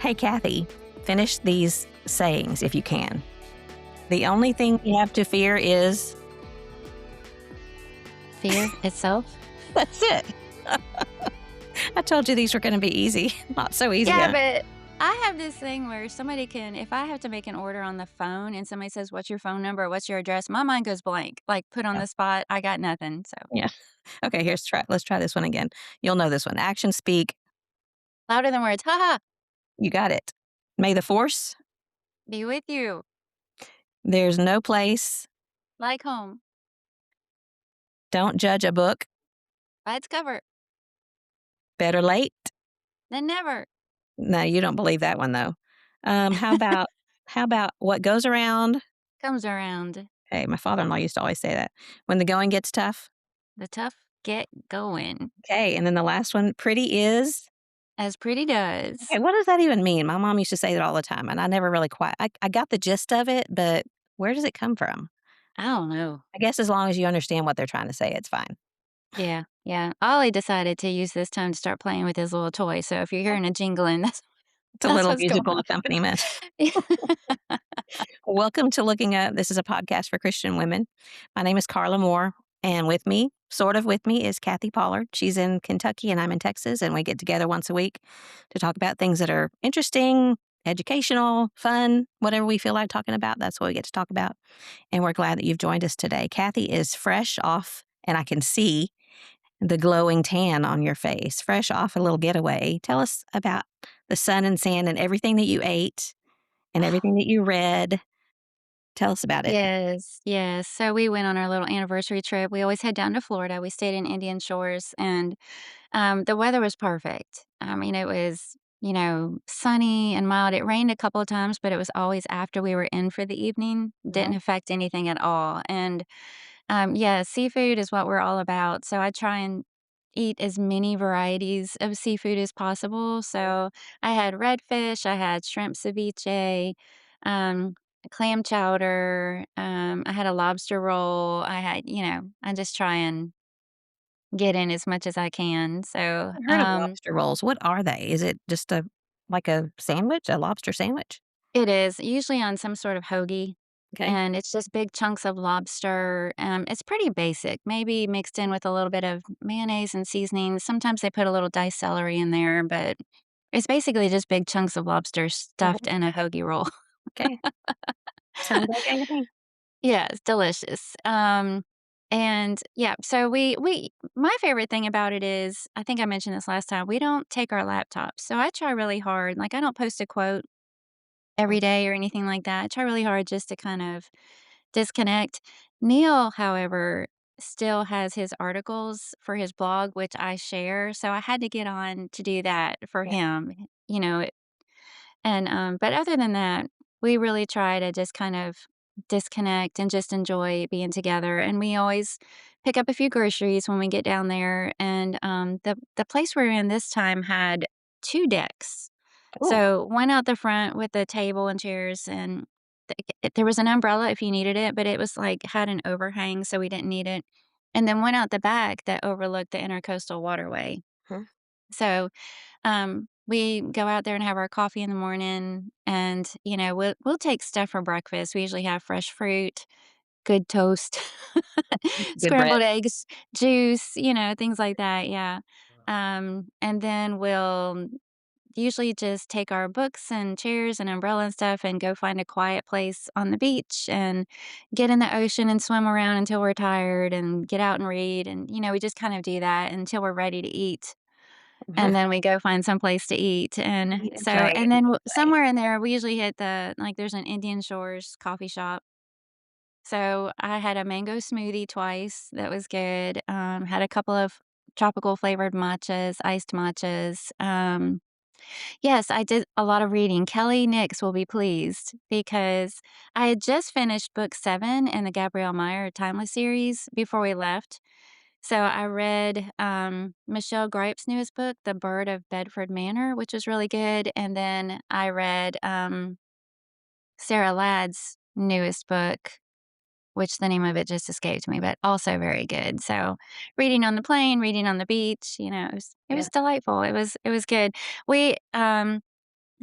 Hey, Kathy, finish these sayings if you can. The only thing we have to fear is Fear itself? that's it. I told you these were going to be easy. Not so easy, Yeah, huh? but I have this thing where somebody can if I have to make an order on the phone and somebody says, "What's your phone number? What's your address?" My mind goes blank, like, put on Yeah. the spot, I got nothing, so Yeah. Okay, let's try this one again. You'll know this one. Action speak. louder than words, "Ha ha, You got it. May the force. be with you, There's no place. like home, Don't judge a book. by its cover, Better late. then never, No, you don't believe that one though. How about what goes around? comes around. Hey, my father-in-law used to always say that. When the going gets tough. The tough get going, Okay, and then the last one, pretty is. as pretty does. Okay, what does that even mean? My mom used to say that all the time, and I never really quite I got the gist of it, but where does it come from? I don't know. I guess as long as you understand what they're trying to say, it's fine. Yeah, yeah. Ollie decided to use this time to start playing with his little toy, so if you're hearing a jingling, that's It's a that's little what's going musical on. accompaniment. Yeah. Welcome to Looking Up. This is a podcast for Christian women. My name is Carla Moore, and with me, sort of with me, is Kathy Pollard. She's in Kentucky, and I'm in Texas, and we get together once a week to talk about things that are interesting, educational, fun, whatever we feel like talking about. That's what we get to talk about. And we're glad that you've joined us today. Kathy is fresh off, and I can see the glowing tan on your face, fresh off a little getaway. Tell us about the sun and sand and everything that you ate and everything that you read. Tell us about it. Yes, yes. So we went on our little anniversary trip. We always head down to Florida. We stayed in Indian Shores, and the weather was perfect. I mean, it was, sunny and mild. It rained a couple of times, but it was always after we were in for the evening. Didn't Mhm. affect anything at all. And yeah, seafood is what we're all about. So I try and eat as many varieties of seafood as possible. So I had redfish, I had shrimp ceviche, um, clam chowder, I had a lobster roll. I just try and get in as much as I can. So, I heard of lobster rolls. What are they? Is it just like a sandwich, a lobster sandwich? it is usually on some sort of hoagie, Okay. and it's just big chunks of lobster. It's pretty basic, maybe mixed in with a little bit of mayonnaise and seasoning. Sometimes they put a little diced celery in there, but it's basically just big chunks of lobster stuffed Mhm. in a hoagie roll. Okay. Sounds okay to me. Yeah, it's delicious. And yeah, so we my favorite thing about it is, I think I mentioned this last time, we don't take our laptops. So I try really hard. Like, I don't post a quote every Mhm. day or anything like that. I try really hard just to kind of disconnect. Neil, however, still has his articles for his blog, which I share. So I had to get on to do that for Yeah. him, but other than that, we really try to just kind of disconnect and just enjoy being together. And we always pick up a few groceries when we get down there. And the place we were in this time had two decks. Ooh. So one out the front with the table and chairs, and there was an umbrella if you needed it, but it was like had an overhang, so we didn't need it. And then one out the back that overlooked the intercoastal waterway. Huh. So we go out there and have our coffee in the morning, and we'll take stuff for breakfast. We usually have fresh fruit, good toast, Good bread. scrambled eggs, juice, things like that. Yeah. And then we'll usually just take our books and chairs and umbrella and stuff and go find a quiet place on the beach and get in the ocean and swim around until we're tired and get out and read. And, we just kind of do that until we're ready to eat. And then we go find some place to eat, and Eat, so enjoy, and and then play. somewhere in there, we usually hit there's an Indian Shores coffee shop. So I had a mango smoothie twice, that was good, had a couple of tropical flavored matchas, iced matchas. Yes, I did a lot of reading. Kelly Nix will be pleased because I had just finished book 7 in the Gabrielle Meyer Timeless series before we left. So I read, Michelle Gripe's newest book, The Bird of Bedford Manor, which was really good, and then I read, Sarah Ladd's newest book, which the name of it just escaped me, but also very good. So reading on the plane, reading on the beach, it was Yeah. delightful. It was good. We,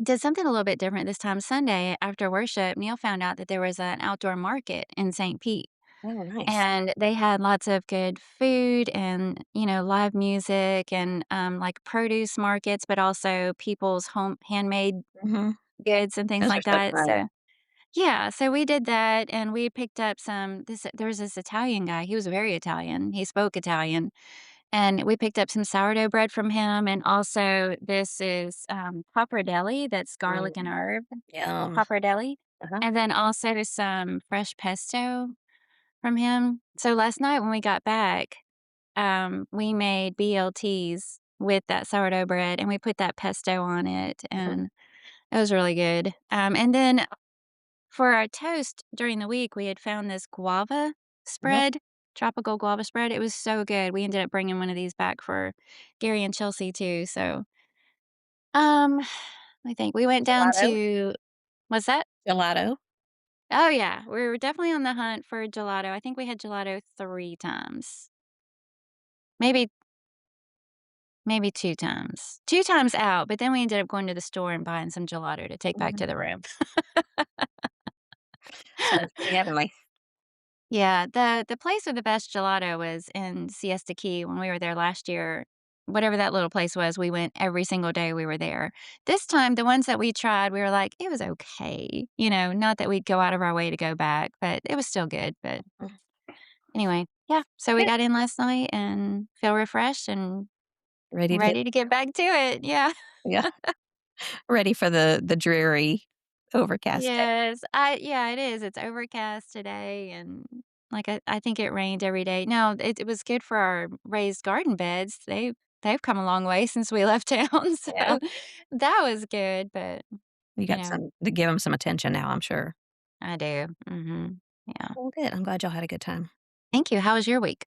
Did something a little bit different this time. Sunday after worship, Neil found out that there was an outdoor market in St. Pete, Oh, nice. and they had lots of good food and, live music and, like, produce markets, but also people's home handmade Mhm. goods and things Those are like so that, fun. so yeah, so we did that, and we picked up there was this Italian guy, he was very Italian, he spoke Italian, and we picked up some sourdough bread from him, and also this is, pappardelle, that's garlic and Mm, herb, yum. pappardelle, Uh-huh, and then also some fresh pesto from him. So last night when we got back, we made BLTs with that sourdough bread, and we put that pesto on it, uh-huh, and it was really good. And then for our toast during the week, we had found this guava uh-huh. spread, tropical guava spread. It was so good. We ended up bringing one of these back for Gary and Chelsea too. So, um, I think we went down Gelato? to what's that? Gelato? Oh yeah, we were definitely on the hunt for gelato. I think we had gelato 3 times. Maybe maybe 2 times. 2 times out, but then we ended up going to the store and buying some gelato to take back Mhm. to the room. Sounds pretty heavenly. Yeah, the place with the best gelato was in Siesta Key when we were there last year. Whatever that little place was, we went every single day we were there. This time, the ones that we tried, we were like, "It was okay." Not that we'd go out of our way to go back, but it was still good, but Mm. anyway, yeah, so we Good. got in last night and feel refreshed and Ready to hit. ready to get back to it, yeah. Yeah, ready for the dreary, overcast day. Yes, yeah, it is. It's overcast today, and like I think it rained every day. No, it was good for our raised garden beds. They've come a long way since we left town, so Yeah, that was good. But you you got know, some to give them some attention now, I'm sure. I do. Yeah. Well, good. I'm glad y'all had a good time. Thank you. How was your week?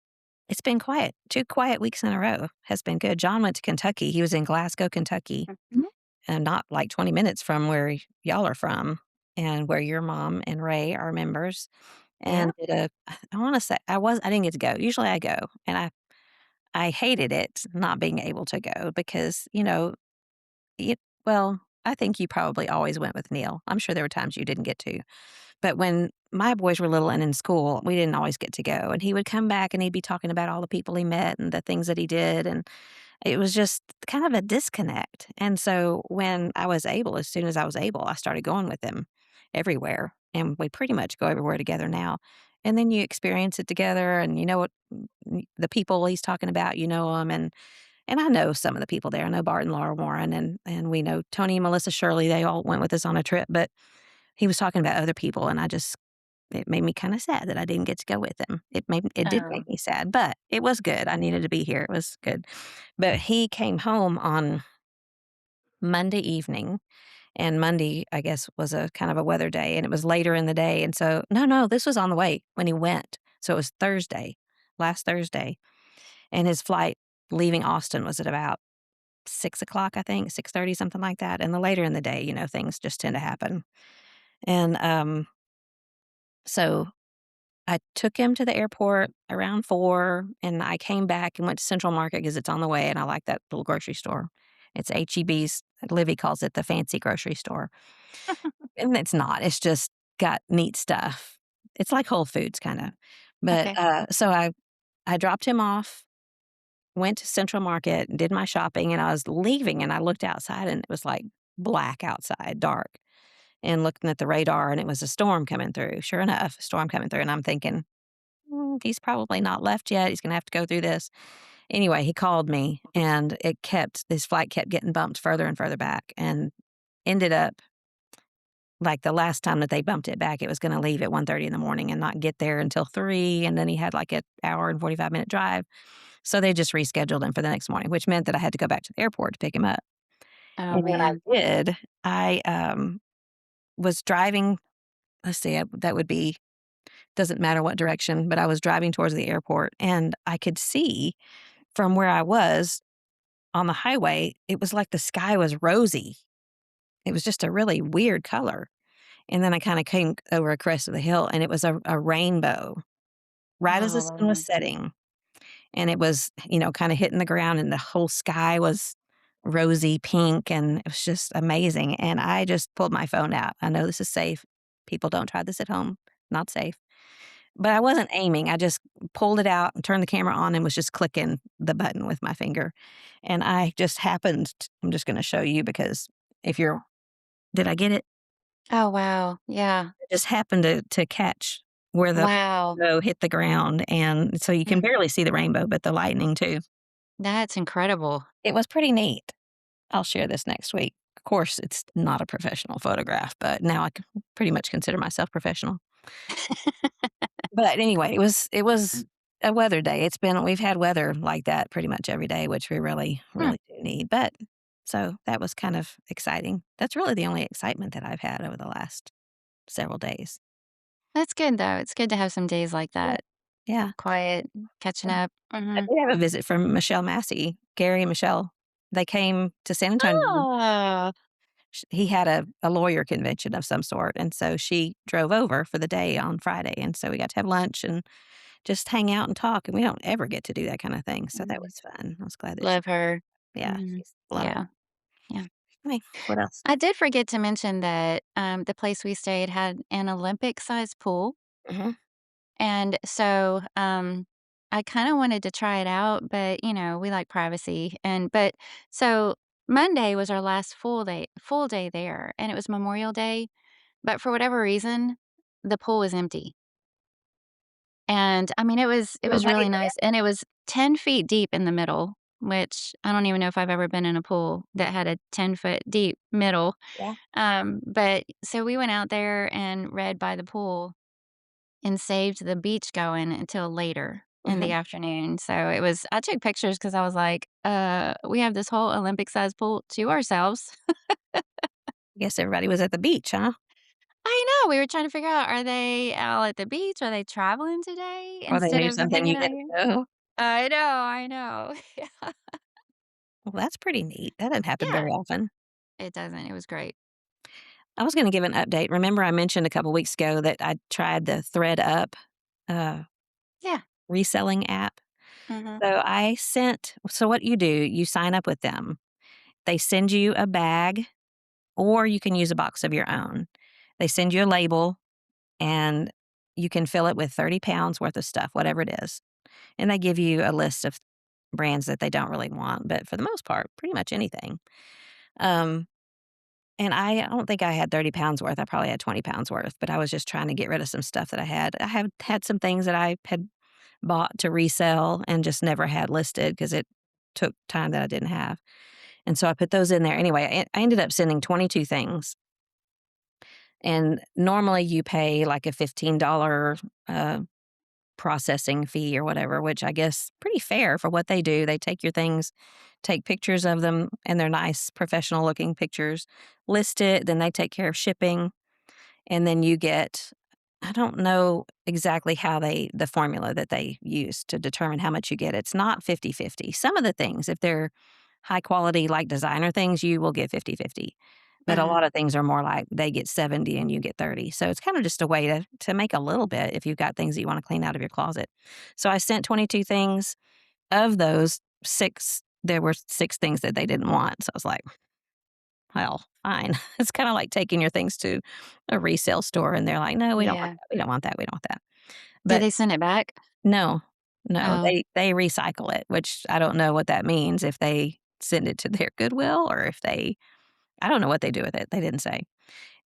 It's been quiet. 2 quiet weeks in a row has been good. John went to Kentucky. He was in Glasgow, Kentucky, Mhm. and not like 20 minutes from where y'all are from and where your mom and Ray are members, Yeah. and did a I wanna say I didn't get to go. Usually I go, and I hated it not being able to go because, it well, I think you probably always went with Neil. I'm sure there were times you didn't get to. But when my boys were little and in school, we didn't always get to go, and he would come back and he'd be talking about all the people he met and the things that he did, and it was just kind of a disconnect, and so when I was able, as soon as I was able, I started going with him everywhere, and we pretty much go everywhere together now, and then you experience it together, and you know what the people he's talking about, you know them, and I know some of the people there. I know Bart and Laura Warren, and we know Tony and Melissa Shirley, they all went with us on a trip, but he was talking about other people, and it made me kinda sad that I didn't get to go with him. It did Oh. make me sad, but it was good. I needed to be here. It was good. But he came home on Monday evening, and Monday, I guess, was a kind of a weather day, and it was later in the day, and so no, this was on the way when he went. So it was Thursday, last Thursday, and his flight leaving Austin was at about 6 o'clock, I think, 6:30, something like that, and the later in the day, things just tend to happen. And, so I took him to the airport around 4, and I came back and went to Central Market because it's on the way, and I like that little grocery store. It's H-E-B's. Livy calls it the fancy grocery store, and it's not. It's just got neat stuff. It's like Whole Foods kinda. But, Okay. so I dropped him off, went to Central Market, did my shopping, and I was leaving, and I looked outside, and it was, like, black outside, dark, and looking at the radar, and it was a storm coming through. Sure enough, a storm coming through, and I'm thinking, he's probably not left yet. He's gonna have to go through this. Anyway, he called me and his flight kept getting bumped further and further back and ended up like the last time that they bumped it back, it was gonna leave at 1:30 in the morning and not get there until 3, and then he had like an hour and 45-minute drive. So they just rescheduled him for the next morning, which meant that I had to go back to the airport to pick him up. Oh And when I man. did, I was driving, let's see, that would be doesn't matter what direction, but I was driving towards the airport and I could see from where I was on the highway, it was like the sky was rosy. It was just a really weird color. And then I kinda came over a crest of the hill, and it was a rainbow right as the Oh sun was wow. setting, and it was, kinda hitting the ground, and the whole sky was rosy pink, and it was just amazing, and I just pulled my phone out. I know this is safe. People don't try this at home. Not safe. But I wasn't aiming. I just pulled it out and turned the camera on and was just clicking the button with my finger. And I just happened I'm just gonna show you because if you're did I get it? Oh, wow. Yeah. I just happened to catch where the Wow. rainbow hit the ground, and so you can Mhm. barely see the rainbow, but the lightning too. That's incredible. It was pretty neat. I'll share this next week. Of course, it's not a professional photograph, but now I can pretty much consider myself professional. But anyway, it was a weather day. We've had weather like that pretty much every day, which we really, Hmm, really do need. But so that was kind of exciting. That's really the only excitement that I've had over the last several days. that's good, though. It's good to have some days like Yeah. that. Yeah. Quiet, catching Yeah. up. I Mhm. did have a visit from Michelle Massey, Gary and Michelle. They came to San Antonio. Oh, He had a lawyer convention of some sort, and so she drove over for the day on Friday, and so we got to have lunch and just hang out and talk, and we don't ever get to do that kinda thing, so that mhm. was fun. I was glad that she Love her. yeah, Mhm. she's a lot of Yeah, yeah. I mean, what else? I did forget to mention that, the place we stayed had an Olympic-sized pool, Mhm. and so, I kinda wanted to try it out, but, we like privacy, but so Monday was our last full day there, and it was Memorial Day, but for whatever reason, the pool was empty. And, I mean, it You were was money really for that? nice, and it was 10 feet deep in the middle, which I don't even know if I've ever been in a pool that had a 10-foot deep middle. Yeah. But so we went out there and read by the pool and saved the beach going until later in the Mhm. afternoon. So I took pictures because I was like, we have this whole Olympic-sized pool to ourselves." I guess everybody was at the beach, huh? I know, we were trying to figure out, are they all at the beach? Are they traveling today Or they instead knew of something hanging you out didn't here? know. I know. Yeah. Well, that's pretty neat. That doesn't happen Yeah, very often. it doesn't, it was great. I was gonna give an update. Remember I mentioned a couple weeks ago that I tried the ThreadUp, uh, Yeah. reselling app? Mhm. So what you do, you sign up with them. They send you a bag, or you can use a box of your own. They send you a label, and you can fill it with 30 pounds worth of stuff, whatever it is. And they give you a list of brands that they don't really want, but for the most part, pretty much anything. Um, and I don't think I had 30 pounds worth. I probably had 20 pounds worth, but I was just trying to get rid of some stuff that I had. I have had some things that I had bought to resell and just never had listed because it took time that I didn't have. And so I put those in there. Anyway, I ended up sending 22 things. And normally you pay like a $15 processing fee or whatever, which I guess pretty fair for what they do. They take your things, take pictures of them, and they're nice, professional looking pictures, list it, then they take care of shipping, and then you get I don't know exactly how the formula that they use to determine how much you get. It's not 50-50. Some of the things, if they're high quality, like designer things, you will get 50-50. But a Mhm. lot of things are more like they get 70 and you get 30. So it's kind of just a way to make a little bit if you've got things that you want to clean out of your closet. So I sent 22 things. Of those, 6 there were 6 things that they didn't want. So I was like, well, fine. It's kinda like taking your things to a resale store and they're like, "No, we don't want Yeah. that, we don't want that, we don't want that." Did But they send it back? no, no, Oh, they recycle it, which I don't know what that means, if they send it to their Goodwill or if they I don't know what they do with it, they didn't say.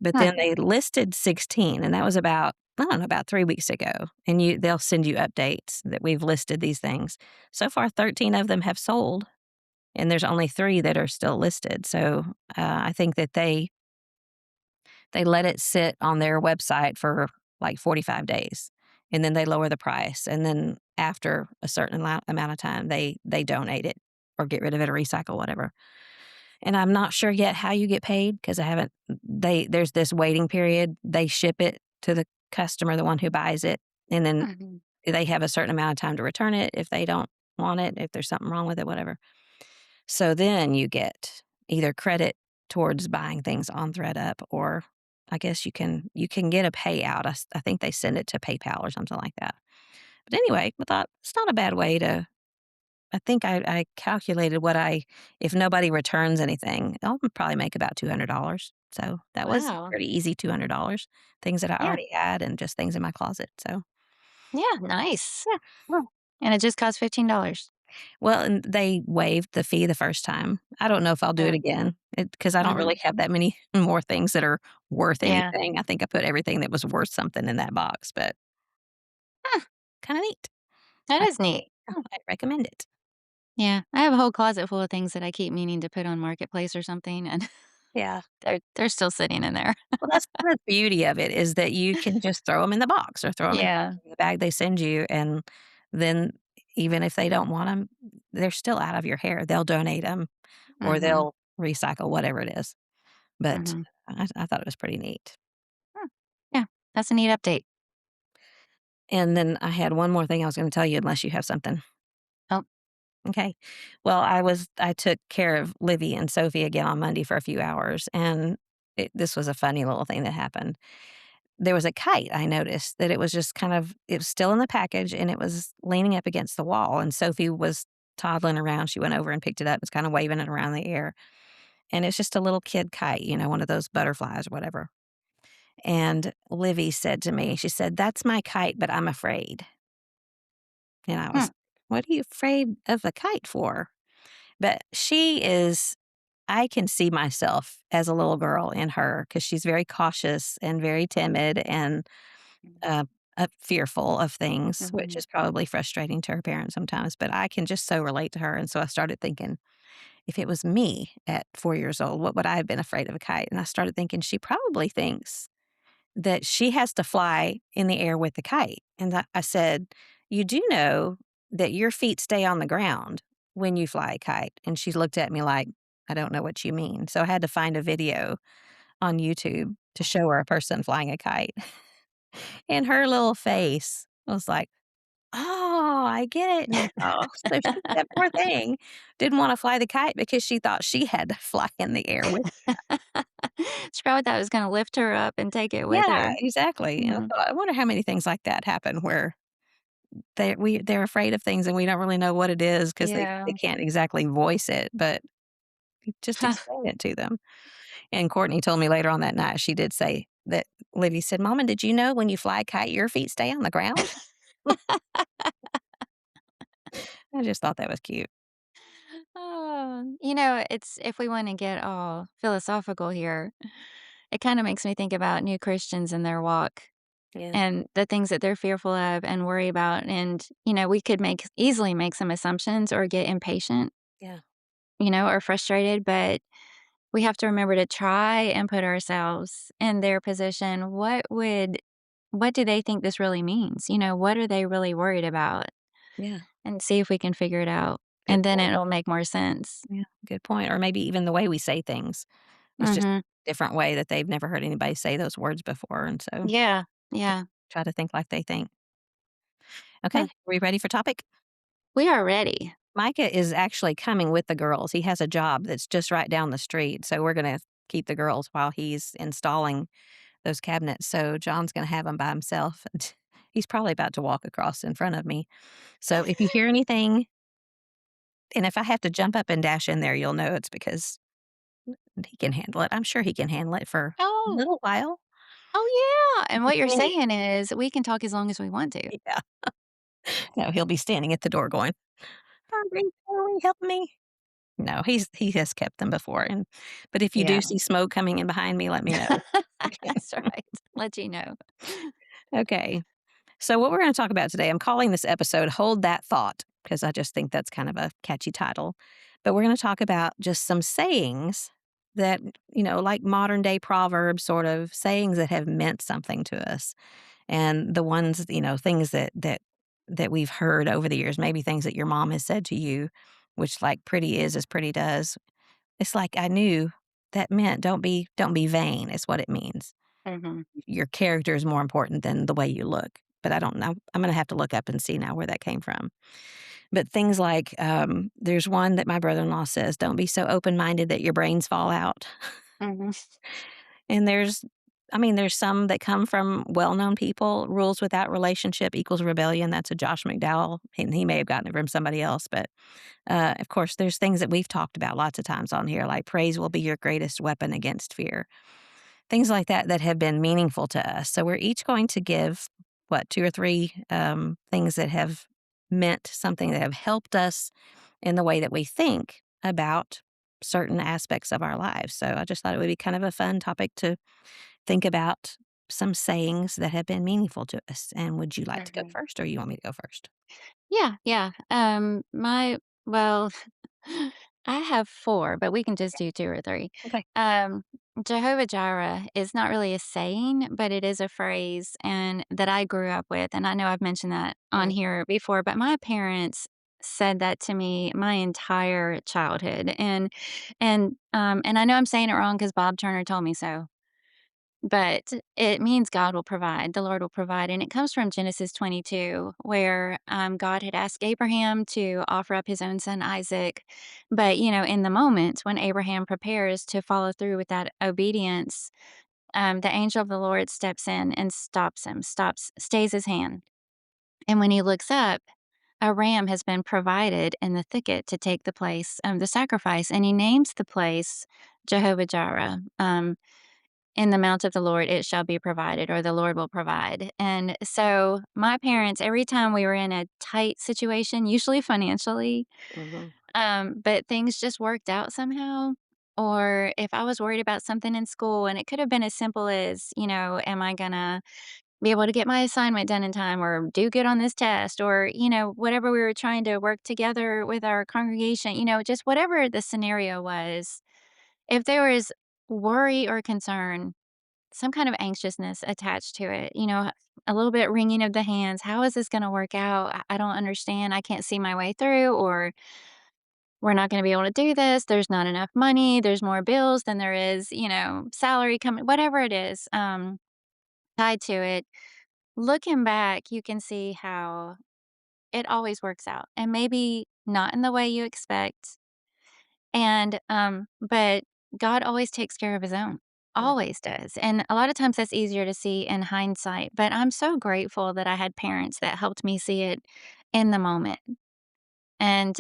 But huh. then they listed 16, and that was about, I don't know, about 3 weeks ago, and they'll send you updates that we've listed these things. So far, 13 of them have sold, and there's only 3 that are still listed, so, I think that they let it sit on their website for like 45 days, and then they lower the price, and then after a certain amount of time, they donate it or get rid of it or recycle, whatever. And I'm not sure yet how you get paid because I haven't there's this waiting period. They ship it to the customer, the one who buys it, and then Mhm. they have a certain amount of time to return it if they don't want it, if there's something wrong with it, whatever. So then you get either credit towards buying things on ThreadUp, or I guess you can get a payout. I think they send it to PayPal or something like that. But anyway, I thought it's not a bad way I think I calculated what I if nobody returns anything, I'll probably make about $200. So that was Wow. pretty easy $200, things that I Yeah. already had and just things in my closet. So Yeah, nice. yeah. Well, and it just cost $15. Well, and they waived the fee the first time. I don't know if I'll do it Oh, again because I don't mhm. really have that many more things that are worth Yeah. anything. I think I put everything that was worth something in that box, but Huh, kind of neat. that I is neat. Hmm. I recommend it. Yeah, I have a whole closet full of things that I keep meaning to put on Marketplace or something, and Yeah. they're still sitting in there. Well, that's kind of the beauty of it is that you can just throw them in the box or throw them Yeah. in the bag they send you, and then even if they don't want them, 'em, they're still out of your hair. They'll donate them or Mhm, they'll recycle, whatever it is. But mhm. I thought it was pretty neat. Hmm. Yeah, that's a neat update. And then I had one more thing I was gonna tell you unless you have something. Oh, Okay. Well, I took care of Livy and Sophie again on Monday for a few hours, and this was a funny little thing that happened. There was a kite I noticed that it was still in the package and it was leaning up against the wall, and Sophie was toddling around. She went over and picked it up, was kinda waving it around in the air, and it's just a little kid kite, one of those butterflies or whatever. And Livy said to me, she said, "That's my kite, but I'm afraid." And I hmm, was, "What are you afraid of a kite for?" But she is I can see myself as a little girl in her because she's very cautious and very timid and, uh, fearful of things, which mhm. is probably frustrating to her parents sometimes, but I can just so relate to her, and so I started thinking, if it was me at 4 years old, what would I have been afraid of a kite? And I started thinking she probably thinks that she has to fly in the air with the kite. And I said, "You do know that your feet stay on the ground when you fly a kite?" And she looked at me like, "I don't know what you mean." So I had to find a video on YouTube to show her a person flying a kite. And her little face was like, "Oh, I get it now." So she, that poor thing, didn't wanna fly the kite because she thought she had to fly in the air with. She probably thought it was gonna lift her up and take it with Yeah, her. exactly. And I Mhm. thought, I wonder how many things like that happen where they're afraid of things and we don't really know what it is because they Yeah. can't exactly voice it, but just explain it to them. And Courtney told me later on that night, she did say that Livy said, "Mama, did you know when you fly a kite, your feet stay on the ground?" I just thought that was cute. Oh, it's if we wanna get all philosophical here, it kinda makes me think about new Christians and their walk Yeah, and the things that they're fearful of and worry about, and, we could easily make some assumptions or get impatient, yeah, or frustrated, but we have to remember to try and put ourselves in their position. What do they think this really means? What are they really worried about? yeah. And see if we can figure it out, Good and then point. it'll make more sense. Yeah, good point. Or maybe even the way we say things. It's just Mhm. a different way that they've never heard anybody say those words before, and so Yeah, just yeah. try to think like they think. Okay, Huh. are we ready for topic? We are ready. Micah is actually coming with the girls. He has a job that's just right down the street, so we're gonna keep the girls while he's installing those cabinets, so John's gonna have him by himself, and he's probably about to walk across in front of me. So if you hear anything and if I have to jump up and dash in there, you'll know it's because he can handle it. I'm sure he can handle it for a Oh, little while. oh, yeah, and what you're Standing. saying is we can talk as long as we want to. Yeah. No, he'll be standing at the door going, "Hurry, hurry, help me." No, he has kept them before, and but if you do Yeah. see smoke coming in behind me, let me know. That's right. Let you know. Okay. So what we're gonna talk about today, I'm calling this episode "Hold That Thought" because I just think that's kind of a catchy title. But we're gonna talk about just some sayings that, like modern day proverbs, sort of sayings that have meant something to us. And the ones, things that we've heard over the years, maybe things that your mom has said to you, which like pretty is as pretty does. It's like I knew that meant don't be vain is what it means. Mhm, Your character is more important than the way you look. But I don't know. I'm gonna have to look up and see now where that came from. But things like there's one that my brother-in-law says, "Don't be so open-minded that your brains fall out." mhm. And there's I mean, there's some that come from well-known people. Rules without relationship equals rebellion. That's a Josh McDowell, and he may have gotten it from somebody else. But of course, there's things that we've talked about lots of times on here, like praise will be your greatest weapon against fear. Things like that that have been meaningful to us. So we're each going to give what, two or three things that have meant something that have helped us in the way that we think about certain aspects of our lives. So I just thought it would be kind of a fun topic to think about some sayings that have been meaningful to us. And would you like to go Mhm. first or you want me to go first? Yeah, yeah. Well, I have 4, but we can just do 2 or 3. Okay. Um, Jehovah Jireh is not really a saying, but it is a phrase and that I grew up with, and I know I've mentioned that on Mm, here before, but my parents said that to me my entire childhood, and I know I'm saying it wrong because Bob Turner told me so. But it means God will provide, the Lord will provide, and it comes from Genesis 22, where, God had asked Abraham to offer up his own son Isaac, but, in the moment when Abraham prepares to follow through with that obedience, the angel of the Lord steps in and stops him, stays his hand, and when he looks up, a ram has been provided in the thicket to take the place of the sacrifice, and he names the place Jehovah Jireh, in the mount of the Lord it shall be provided, or the Lord will provide. And so my parents, every time we were in a tight situation, usually financially, mhm, but things just worked out somehow. Or if I was worried about something in school, and it could have been as simple as, am I gonna be able to get my assignment done in time or do good on this test or, whatever we were trying to work together with our congregation, just whatever the scenario was, if there was worry or concern, some kind of anxiousness attached to it, a little bit wringing of the hands. How is this going to work out? I don't understand. I can't see my way through, or we're not going to be able to do this. There's not enough money. There's more bills than there is, salary coming, whatever it is, tied to it. Looking back, you can see how it always works out and maybe not in the way you expect. But God always takes care of his own, yeah, always does. And a lot of times that's easier to see in hindsight. But I'm so grateful that I had parents that helped me see it in the moment. And,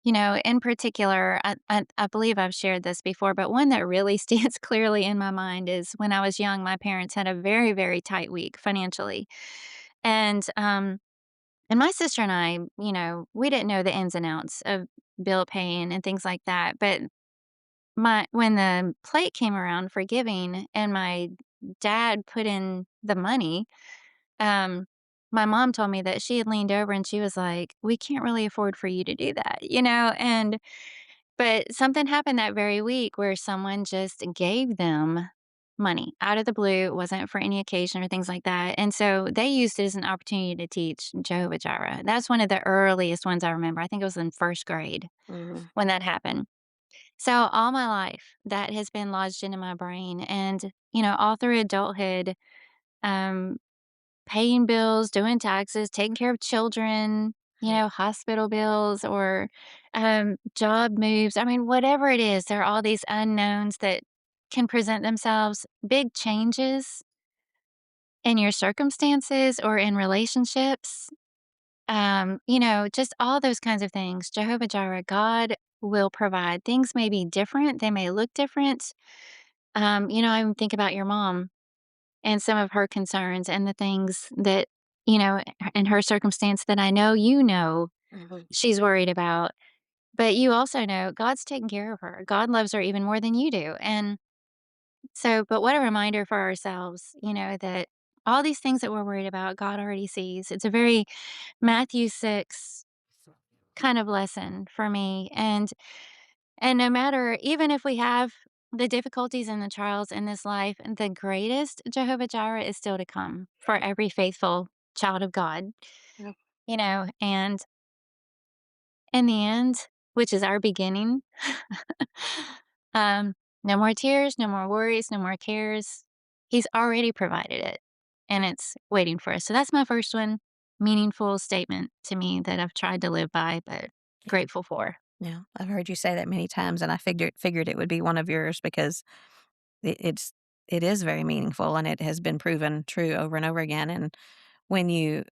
in particular, I believe I've shared this before, but one that really stands clearly in my mind is when I was young, my parents had a very, very tight week financially. And, um, and my sister and I, we didn't know the ins and outs of bill paying and things like that. But my when the plate came around for giving and my dad put in the money, um, my mom told me that she had leaned over and she was like, "We can't really afford for you to do that," but something happened that very week where someone just gave them money out of the blue. It wasn't for any occasion or things like that, and so they used it as an opportunity to teach Jehovah Jireh. That's one of the earliest ones I remember. I think it was in 1st grade mhm, when that happened. So all my life, that has been lodged into my brain, and, all through adulthood, um, paying bills, doing taxes, taking care of children, hospital bills or, job moves. I mean, whatever it is, there are all these unknowns that can present themselves, big changes in your circumstances or in relationships, just all those kinds of things. Jehovah Jireh, God will provide. Things may be different, they may look different. I even think about your mom and some of her concerns and the things that, in her circumstance that I know mhm, she's worried about. But you also know God's taking care of her. God loves her even more than you do. And so, but what a reminder for ourselves, that all these things that we're worried about, God already sees. It's a very Matthew 6 kind of lesson for me. And no matter, even if we have the difficulties and the trials in this life, the greatest Jehovah Jireh is still to come for every faithful child of God, yeah, and in the end, which is our beginning, no more tears, no more worries, no more cares. He's already provided it and it's waiting for us. So that's my first one. Meaningful statement to me that I've tried to live by, but yeah, grateful for. yeah. I've heard you say that many times, and I figured it would be one of yours because it's it is very meaningful, and it has been proven true over and over again, and when you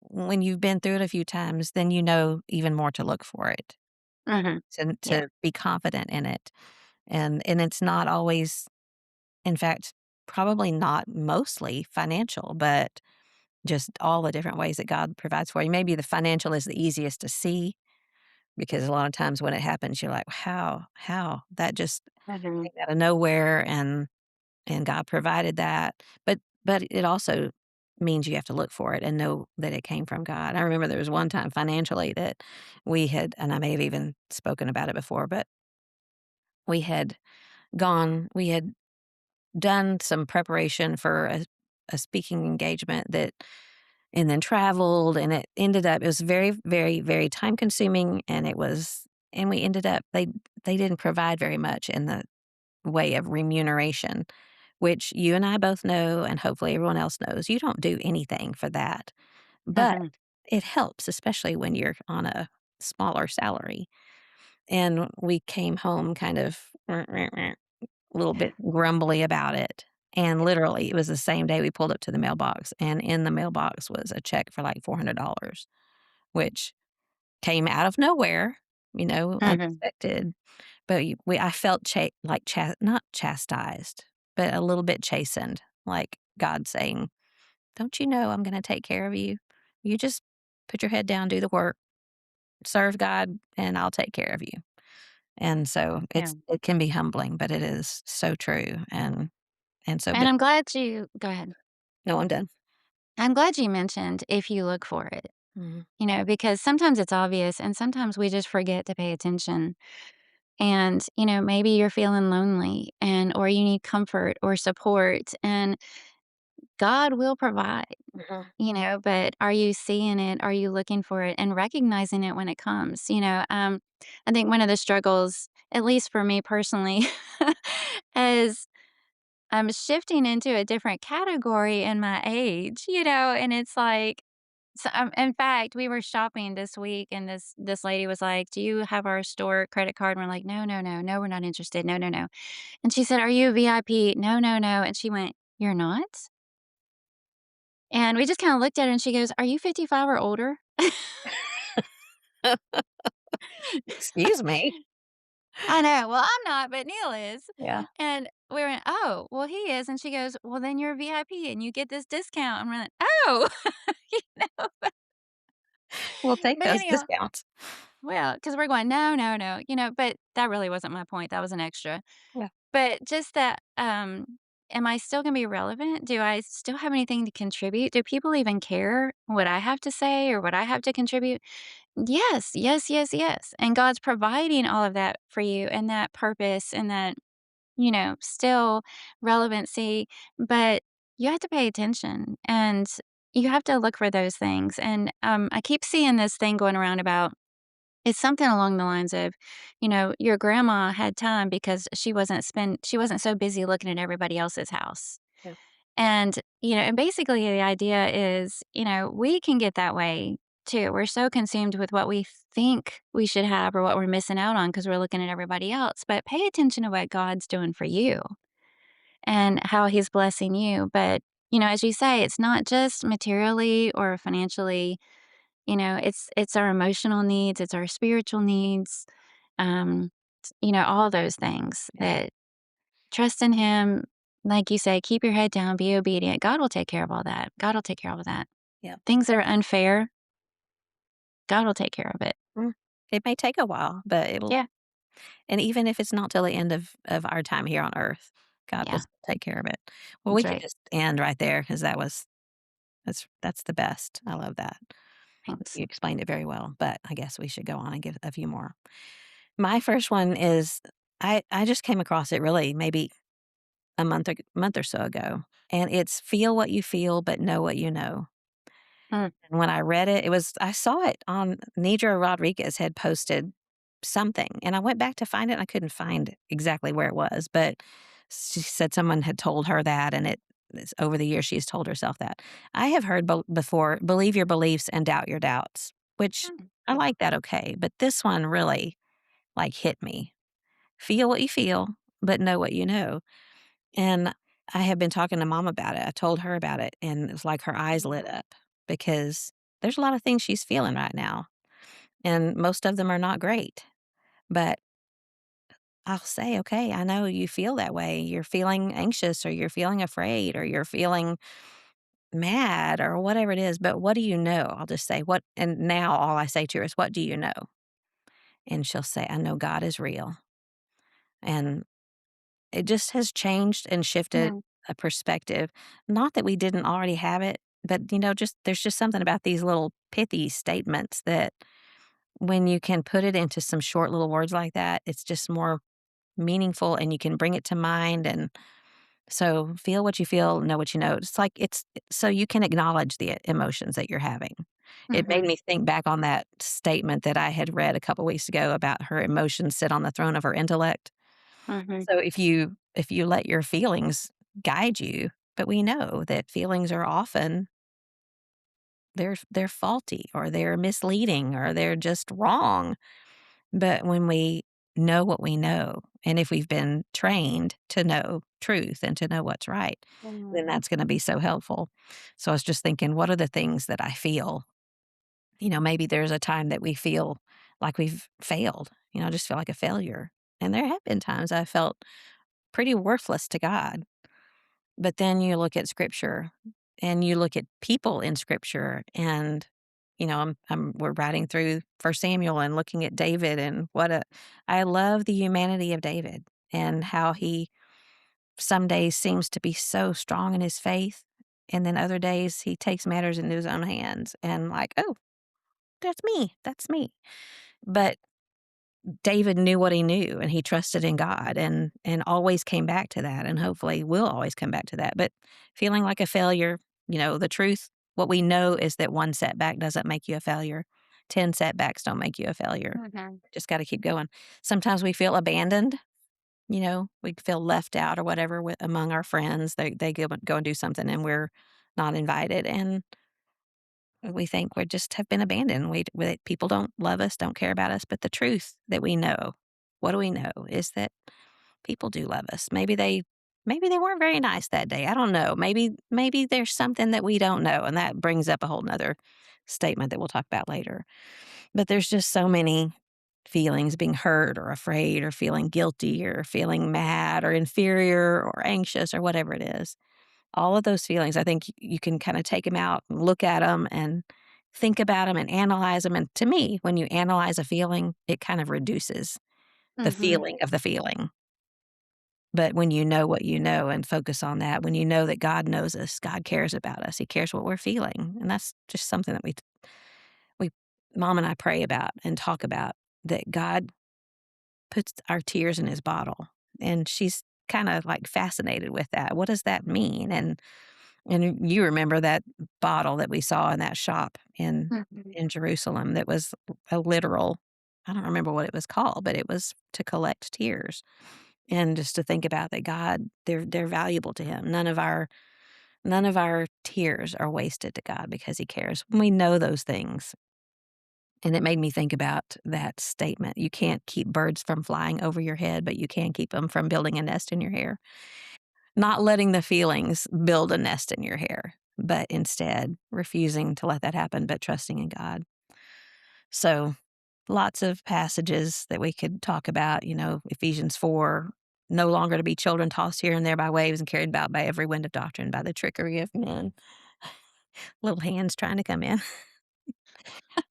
when you've been through it a few times, then you know even more to look for it, Mhm. Yeah. to be confident in it, and it's not always, in fact, probably not mostly financial, but just all the different ways that God provides for you. Maybe the financial is the easiest to see because a lot of times when it happens, you're like, How? That just Mhm. came out of nowhere, and God provided that." But it also means you have to look for it and know that it came from God. I remember there was one time financially that we had, and I may have even spoken about it before, but we had we had done some preparation for a speaking engagement that, and then traveled, and it ended up, it was very, very, very time consuming, and we ended up, they didn't provide very much in the way of remuneration, which you and I both know, and hopefully everyone else knows. You don't do anything for that, but Mhm. it helps, especially when you're on a smaller salary. And we came home kind of a little bit grumbly about it. And literally, it was the same day we pulled up to the mailbox, and in the mailbox was a check for like $400, which came out of nowhere, Mhm. unexpected. But I felt not chastised, but a little bit chastened, like God saying, "Don't you know I'm going to take care of you? You just put your head down, do the work, serve God, and I'll take care of you." And so Yeah. it can be humbling, but it is so true, and so And big. I'm glad you go ahead. No, I'm done. I'm glad you mentioned if you look for it, Mhm, because sometimes it's obvious and sometimes we just forget to pay attention. And, maybe you're feeling lonely and or you need comfort or support and God will provide, mhm, but are you seeing it? Are you looking for it and recognizing it when it comes? I think one of the struggles, at least for me personally, is I'm shifting into a different category in my age, and it's like, so, in fact, we were shopping this week, and this lady was like, "Do you have our store credit card?" And we're like, "No, no, no, no, we're not interested. No, no, no." And she said, "Are you a VIP?" "No, no, no." And she went, "You're not?" And we just kinda looked at her, and she goes, "Are you 55 or older?" Excuse me. I know. Well, I'm not, but Neil is. Yeah. And we went, "Oh, well, he is." And she goes, "Well, then you're a VIP and you get this discount." And we're like, "Oh." You know? We'll take But those anyhow, discounts. well, because 'cause we're going, "No, no, no," but that really wasn't my point. That was an extra. Yeah. But just that, am I still gonna be relevant? Do I still have anything to contribute? Do people even care what I have to say or what I have to contribute? Yes, yes, yes, yes. And God's providing all of that for you and that purpose and that, still relevancy, but you have to pay attention and you have to look for those things. And I keep seeing this thing going around about it's something along the lines of, your grandma had time because she wasn't so busy looking at everybody else's house. Yeah. And, and basically the idea is, we can get that way too. We're so consumed with what we think we should have or what we're missing out on because we're looking at everybody else. But pay attention to what God's doing for you and how he's blessing you. But, as you say, it's not just materially or financially, it's our emotional needs, it's our spiritual needs, um, all those things Yeah. that trust in him. Like you say, keep your head down, be obedient. God will take care of all that. God will take care of all that. Yeah. Things that are unfair, God will take care of it. Mm. It may take a while, but it'll, Yeah. and even if it's not till the end of our time here on earth, God will Yeah. still take care of it. Well, we That's could right. just end right there because that's the best. I love that. Thanks. You explained it very well, but I guess we should go on and give a few more. My first one is, I just came across it really maybe a month or so ago, and it's feel what you feel, but know what you know. Mm, And when I read it, I saw it on Nidra Rodriguez had posted something, and I went back to find it, and I couldn't find exactly where it was, but she said someone had told her that, and it's over the years, she's told herself that. I have heard before, believe your beliefs and doubt your doubts, which mm, I like that, okay, but this one really, like, hit me. Feel what you feel, but know what you know. And I have been talking to mom about it. I told her about it, and it's like her eyes lit Mhm. up because there's a lot of things she's feeling right now, and most of them are not great. But I'll say, "Okay, I know you feel that way. You're feeling anxious or you're feeling afraid or you're feeling mad or whatever it is, but what do you know?" I'll just say, "What?" And now all I say to her is, "What do you know?" And she'll say, "I know God is real." And it just has changed and shifted Mhm. a perspective. Not that we didn't already have it, but, just there's just something about these little pithy statements that when you can put it into some short little words like that, it's just more meaningful and you can bring it to mind. And so feel what you feel, know what you know. It's like it's so you can acknowledge the emotions that you're having. It made Mhm. me think back on that statement that I had read a couple weeks ago about her emotions sit on the throne of her intellect. Mhm. So if you let your feelings guide you, but we know that feelings are often they're faulty or they're misleading or they're just wrong. But when we know what we know, and if we've been trained to know truth and to know what's right, then Mhm. that's going to be so helpful. So I was just thinking, what are the things that I feel? Maybe there's a time that we feel like we've failed, just feel like a failure. And there have been times I felt pretty worthless to God. But then you look at scripture and you look at people in scripture and we're riding through First Samuel and looking at David and I love the humanity of David and how he some days seems to be so strong in his faith and then other days he takes matters into his own hands and like, "Oh, that's me." But David knew what he knew, and he trusted in God and always came back to that, and hopefully will always come back to that, but feeling like a failure, the truth, what we know is that 1 setback doesn't make you a failure. 10 setbacks don't make you a failure. Mhm. Just gotta keep going. Sometimes we feel abandoned, we feel left out or whatever among our friends. They go and do something, and we're not invited, and we think we just have been abandoned. People don't love us, don't care about us. But the truth that we know, what do we know, is that people do love us. Maybe they weren't very nice that day. I don't know. Maybe there's something that we don't know, and that brings up a whole nother statement that we'll talk about later. But there's just so many feelings being hurt or afraid or feeling guilty or feeling mad or inferior or anxious or whatever it is. All of those feelings, I think you can kinda take them out and look at them and think about them and analyze them. And to me, when you analyze a feeling, it kind of reduces the Mhm. feeling of the feeling. But when you know what you know and focus on that, when you know that God knows us, God cares about us, He cares what we're feeling, and that's just something that we mom and I pray about and talk about, that God puts our tears in His bottle, and she's kinda, like, fascinated with that. What does that mean? And you remember that bottle that we saw in that shop Mhm. in Jerusalem that was a literal, I don't remember what it was called, but it was to collect tears, and just to think about that God, they're valuable to Him. None of our tears are wasted to God because He cares. When we know those things, and it made me think about that statement, "You can't keep birds from flying over your head, but you can keep them from building a nest in your hair." Not letting the feelings build a nest in your hair, but instead refusing to let that happen, but trusting in God. So, lots of passages that we could talk about, Ephesians 4, no longer to be children tossed here and there by waves and carried about by every wind of doctrine, by the trickery of men. Little hands trying to come in.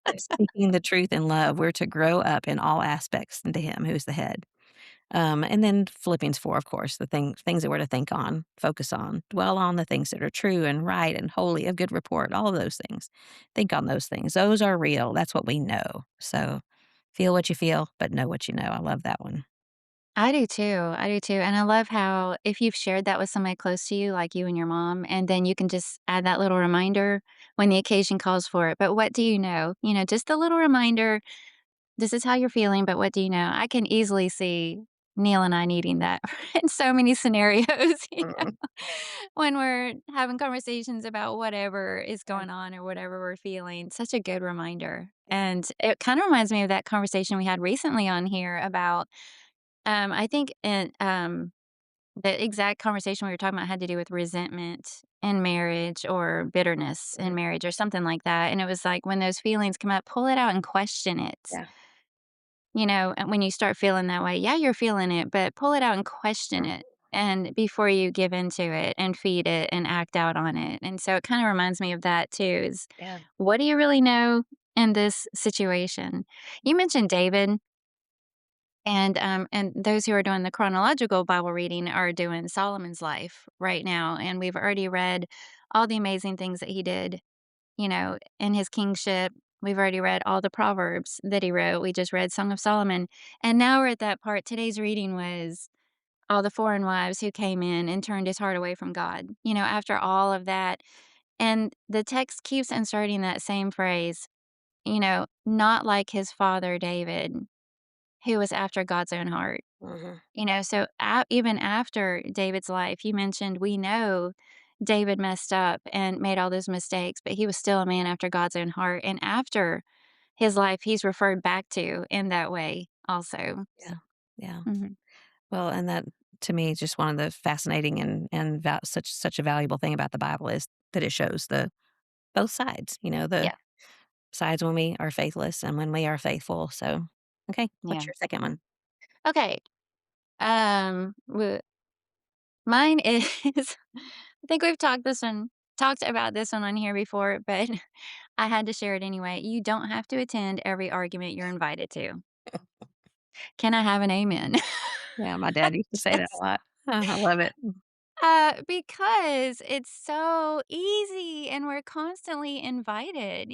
But speaking the truth in love, we're to grow up in all aspects into Him who's the head. And then Philippians 4, of course, the things that we're to think on, focus on, dwell on the things that are true and right and holy, of good report, all of those things. Think on those things. Those are real. That's what we know. So feel what you feel, but know what you know. I love that one. I do too, I do too, and I love how if you've shared that with somebody close to you, like you and your mom, and then you can just add that little reminder when the occasion calls for it, "But what do you know?" Just a little reminder, "This is how you're feeling, but what do you know?" I can easily see Neil and I needing that in so many scenarios, Mm, when we're having conversations about whatever is going on or whatever we're feeling. Such a good reminder, and it kinda reminds me of that conversation we had recently on here about, I think The exact conversation we were talking about had to do with resentment in marriage or bitterness in Mhm. marriage or something like that, and it was like, when those feelings come up, pull it out and question it. Yeah. And when you start feeling that way, yeah, you're feeling it, but pull it out and question Mm. it and before you give into it and feed it and act out on it. And so it kind of reminds me of that too is Yeah. what do you really know in this situation? You mentioned David and those who are doing the chronological Bible reading are doing Solomon's life right now. And we've already read all the amazing things that he did, in his kingship. We've already read all the Proverbs that he wrote. We just read Song of Solomon. And now we're at that part. Today's reading was all the foreign wives who came in and turned his heart away from God, after all of that. And the text keeps inserting that same phrase, not like his father David, who was after God's own heart. Mhm. So even after David's life, you mentioned we know David messed up and made all those mistakes, but he was still a man after God's own heart. And after his life, he's referred back to in that way also. Yeah. Yeah. Mhm. Well, and that to me is just one of the fascinating and such a valuable thing about the Bible is that it shows the both sides, the Yeah. sides when we are faithless and when we are faithful. So, okay, what's Yeah. your second one? Okay. Mine is I think we've talked about this one on here before, but I had to share it anyway. You don't have to attend every argument you're invited to. Can I have an amen? Yeah, my dad used to say that a Just lot. I love it. because it's so easy and we're constantly invited,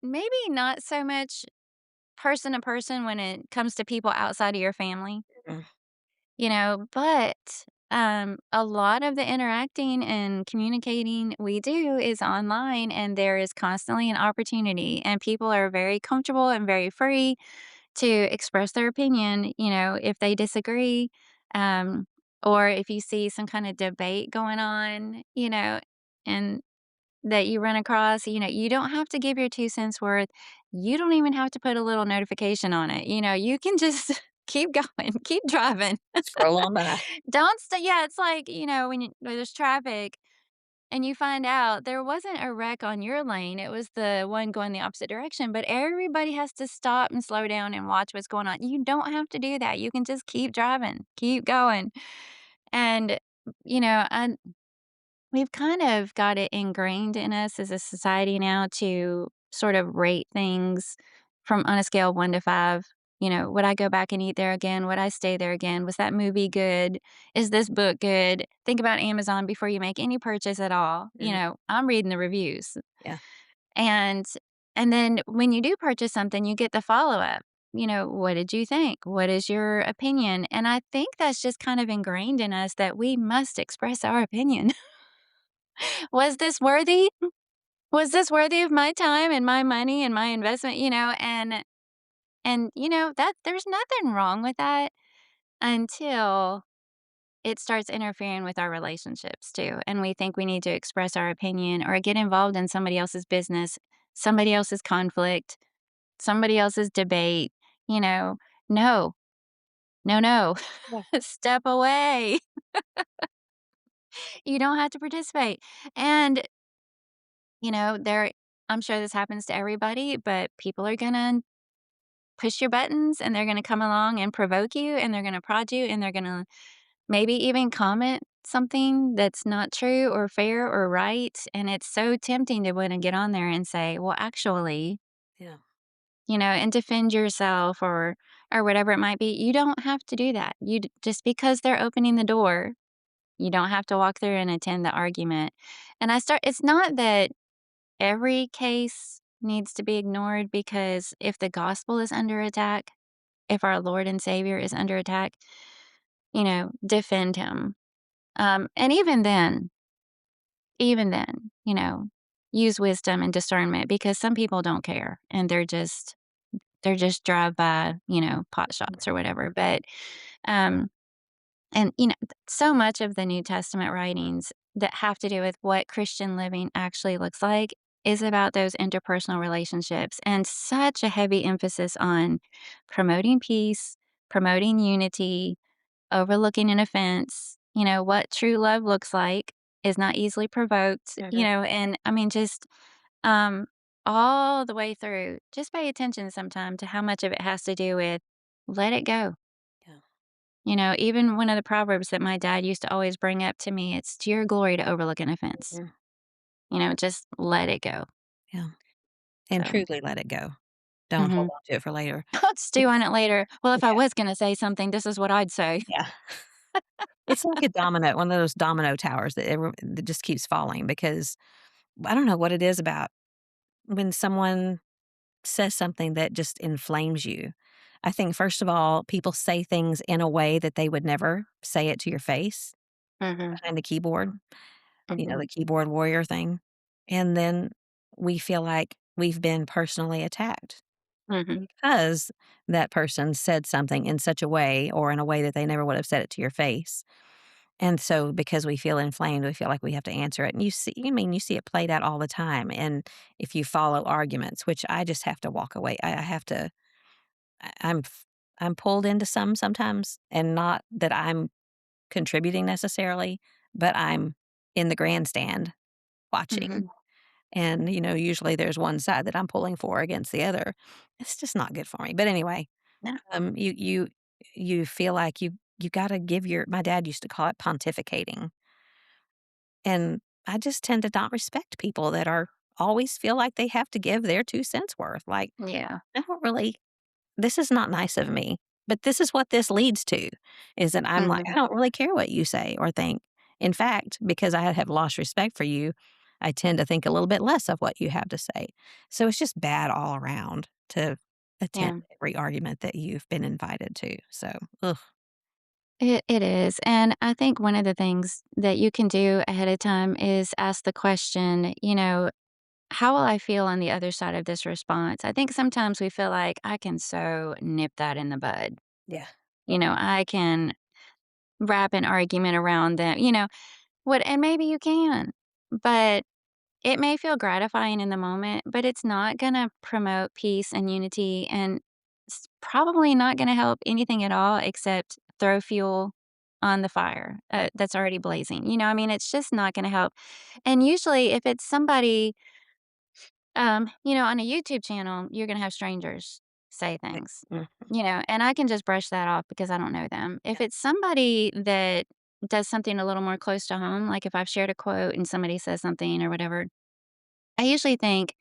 not so much person to person when it comes to people outside of your family, Mm. but a lot of the interacting and communicating we do is online, and there is constantly an opportunity, and people are very comfortable and very free to express their opinion, if they disagree, um, or if you see some kind of debate going on, and that you run across, you don't have to give your 2 cents worth. You don't even have to put a little notification on it. You can just keep going, keep driving. Scroll on by. Don't stay. Yeah, it's like, when there's traffic and you find out there wasn't a wreck on your lane, it was the one going the opposite direction, but everybody has to stop and slow down and watch what's going on. You don't have to do that. You can just keep driving, keep going. And, I we've kind of got it ingrained in us as a society now to sort of rate things from on a scale of 1 to 5. Would I go back and eat there again? Would I stay there again? Was that movie good? Is this book good? Think about Amazon before you make any purchase at all. Mhm. I'm reading the reviews. Yeah. And and then when you do purchase something, you get the follow-up. What did you think? What is your opinion? And I think that's just kind of ingrained in us that we must express our opinion. Was this worthy? Was this worthy of my time and my money and my investment, that there's nothing wrong with that until it starts interfering with our relationships too, and we think we need to express our opinion or get involved in somebody else's business, somebody else's conflict, somebody else's debate, you know. No, no, no. Yeah. Step away. You don't have to participate. And, there I'm sure this happens to everybody, but people are gonna push your buttons and they're gonna come along and provoke you and they're gonna prod you and they're gonna maybe even comment something that's not true or fair or right. And it's so tempting to wanna get on there and say, well, actually, Yeah. and defend yourself or whatever it might be. You don't have to do that. Just because they're opening the door, you don't have to walk through and attend the argument. And it's not that every case needs to be ignored because if the gospel is under attack, if our Lord and Savior is under attack, defend him. And even then, use wisdom and discernment because some people don't care and they're just drive by, pot shots or whatever. But um and so much of the New Testament writings that have to do with what Christian living actually looks like is about those interpersonal relationships and such a heavy emphasis on promoting peace, promoting unity, overlooking an offense. what true love looks like is not easily provoked, Mhm. and I mean, just, um, all the way through, just pay attention sometime to how much of it has to do with let it go. Yeah. Even one of the proverbs that my dad used to always bring up to me, it's to your glory to overlook an offense. Mhm. Just let it go. Yeah. And So, truly let it go. Don't hold mhm. on to it for later. I'll stew on it later. Well, if I Yeah. was gonna say something, this is what I'd say. Yeah. It's like a domino, one of those domino towers that just keeps falling because I don't know what it is about when someone says something that just inflames you. I think, first of all, people say things in a way that they would never say it to your face Mhm, behind the keyboard, mhm, the keyboard warrior thing. And then we feel like we've been personally attacked mhm. because that person said something in such a way or in a way that they never would have said it to your face. And so because we feel inflamed, we feel like we have to answer it. And you see it played out all the time. And if you follow arguments, which I just have to walk away, I have to, I- I'm, f- I'm pulled into some sometimes, and not that I'm contributing necessarily, but I'm in the grandstand watching. Mhm. And, usually there's one side that I'm pulling for against the other. It's just not good for me. But anyway, Yeah. you feel like you got to give my dad used to call it pontificating. And I just tend to not respect people that are always feel like they have to give their 2 cents worth. Like, Yeah. I don't really this is not nice of me, but this is what this leads to, is that I'm like, I Mhm. don't really care what you say or think. In fact, because I have lost respect for you, I tend to think a little bit less of what you have to say. So it's just bad all around to attend Yeah. every argument that you've been invited to. So, ugh. It is, and I think one of the things that you can do ahead of time is ask the question, "How will I feel on the other side of this response?" I think sometimes we feel like, "I can so nip that in the bud." Yeah. I can wrap an argument around them, and maybe you can, but it may feel gratifying in the moment, but it's not gonna promote peace and unity, and it's probably not gonna help anything at all except throw fuel on the fire, that's already blazing, I mean, it's just not gonna help, and usually, if it's somebody, on a YouTube channel, you're gonna have strangers say Like, things, mm, and I can just brush that off because I don't know them. If yeah. it's somebody that does something a little more close to home, like if I've shared a quote and somebody says something or whatever, I usually think,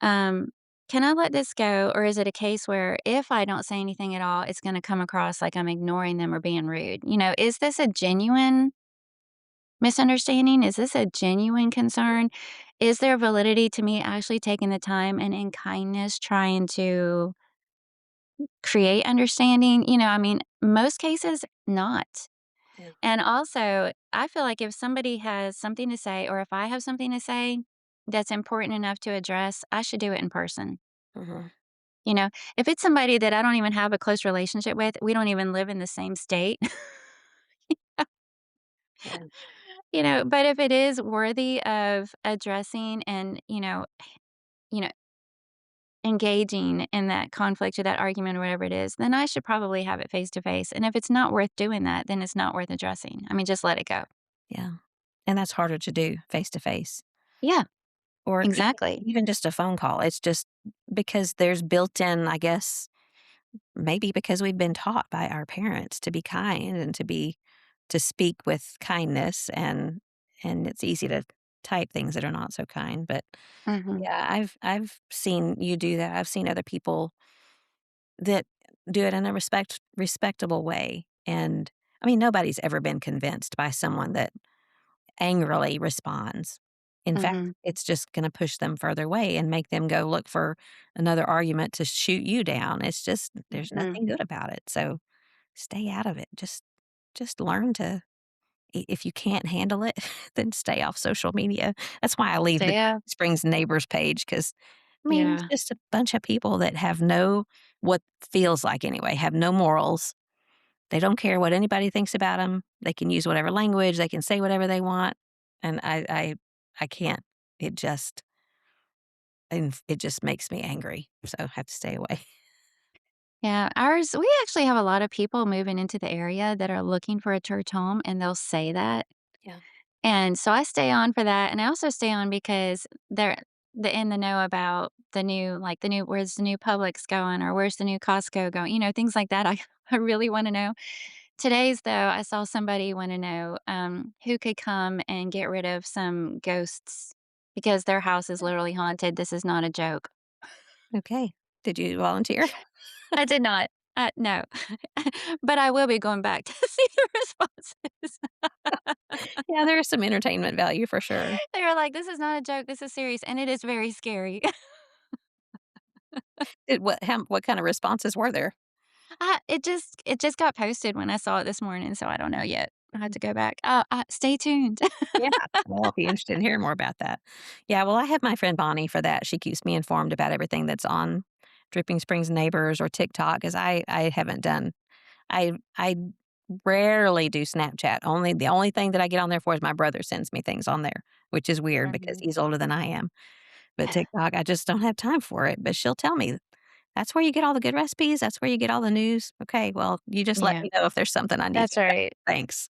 um, "Can I let this go, or is it a case where if I don't say anything at all, it's gonna come across like I'm ignoring them or being rude?" Is this a genuine misunderstanding? Is this a genuine concern? Is there validity to me actually taking the time and in kindness trying to create understanding? I mean, most cases, not. Yeah. And also, I feel like if somebody has something to say, or if I have something to say that's important enough to address, I should do it in person. Mhm. You know, if it's somebody that I don't even have a close relationship with, we don't even live in the same state, Yeah. but if it is worthy of addressing and, you know, engaging in that conflict or that argument or whatever it is, then I should probably have it face to face. And if it's not worth doing that, then it's not worth addressing. I mean, just let it go. Yeah. And that's harder to do face to face Yeah, or exactly. even just a phone call. It's just because there's built in, I guess, maybe because we've been taught by our parents to be kind and to speak with kindness, and it's easy to type things that are not so kind. But Mhm, yeah, I've seen you do that. I've seen other people that do it in a respectable way. And I mean, nobody's ever been convinced by someone that angrily responds. In fact, mhm, it's just gonna push them further away and make them go look for another argument to shoot you down. It's just there's mhm. nothing good about it, so stay out of it. Just learn to if you can't handle it, then stay off social media. That's why I leave So, the yeah, Springs neighbors page because I mean, it's yeah, just a bunch of people that have no what feels like anyway, have no morals. They don't care what anybody thinks about them. They can use whatever language, they can say whatever they want, and I can't. It just it just makes me angry, so I have to stay away. Yeah, ours we actually have a lot of people moving into the area that are looking for a church home, and they'll say that. Yeah. And so I stay on for that, and I also stay on because they're in the know about the new like, the new where's the new Publix going or where's the new Costco going, things like that I really wanna know. Today's, though, I saw somebody wanna know, who could come and get rid of some ghosts because their house is literally haunted. This is not a joke. Okay. Did you volunteer? I did not. No. But I will be going back to see the responses. Yeah, there is some entertainment value for sure. They were like, "This is not a joke, this is serious, and it is very scary." What kind of responses were there? It just got posted when I saw it this morning, so I don't know yet. I have to go back. Stay tuned. Yeah. Well, I'll be interested in hearing more about that. Yeah, well, I have my friend Bonnie for that. She keeps me informed about everything that's on Dripping Springs Neighbors or TikTok, 'cause I haven't done I rarely do Snapchat. The only thing that I get on there for is my brother sends me things on there, which is weird because Mhm. he's older than I am. But TikTok, I just don't have time for it, but she'll tell me, "That's where you get all the good recipes, that's where you get all the news." Okay, well, you just let Yeah, me know if there's something I need that's to know. right. Thanks.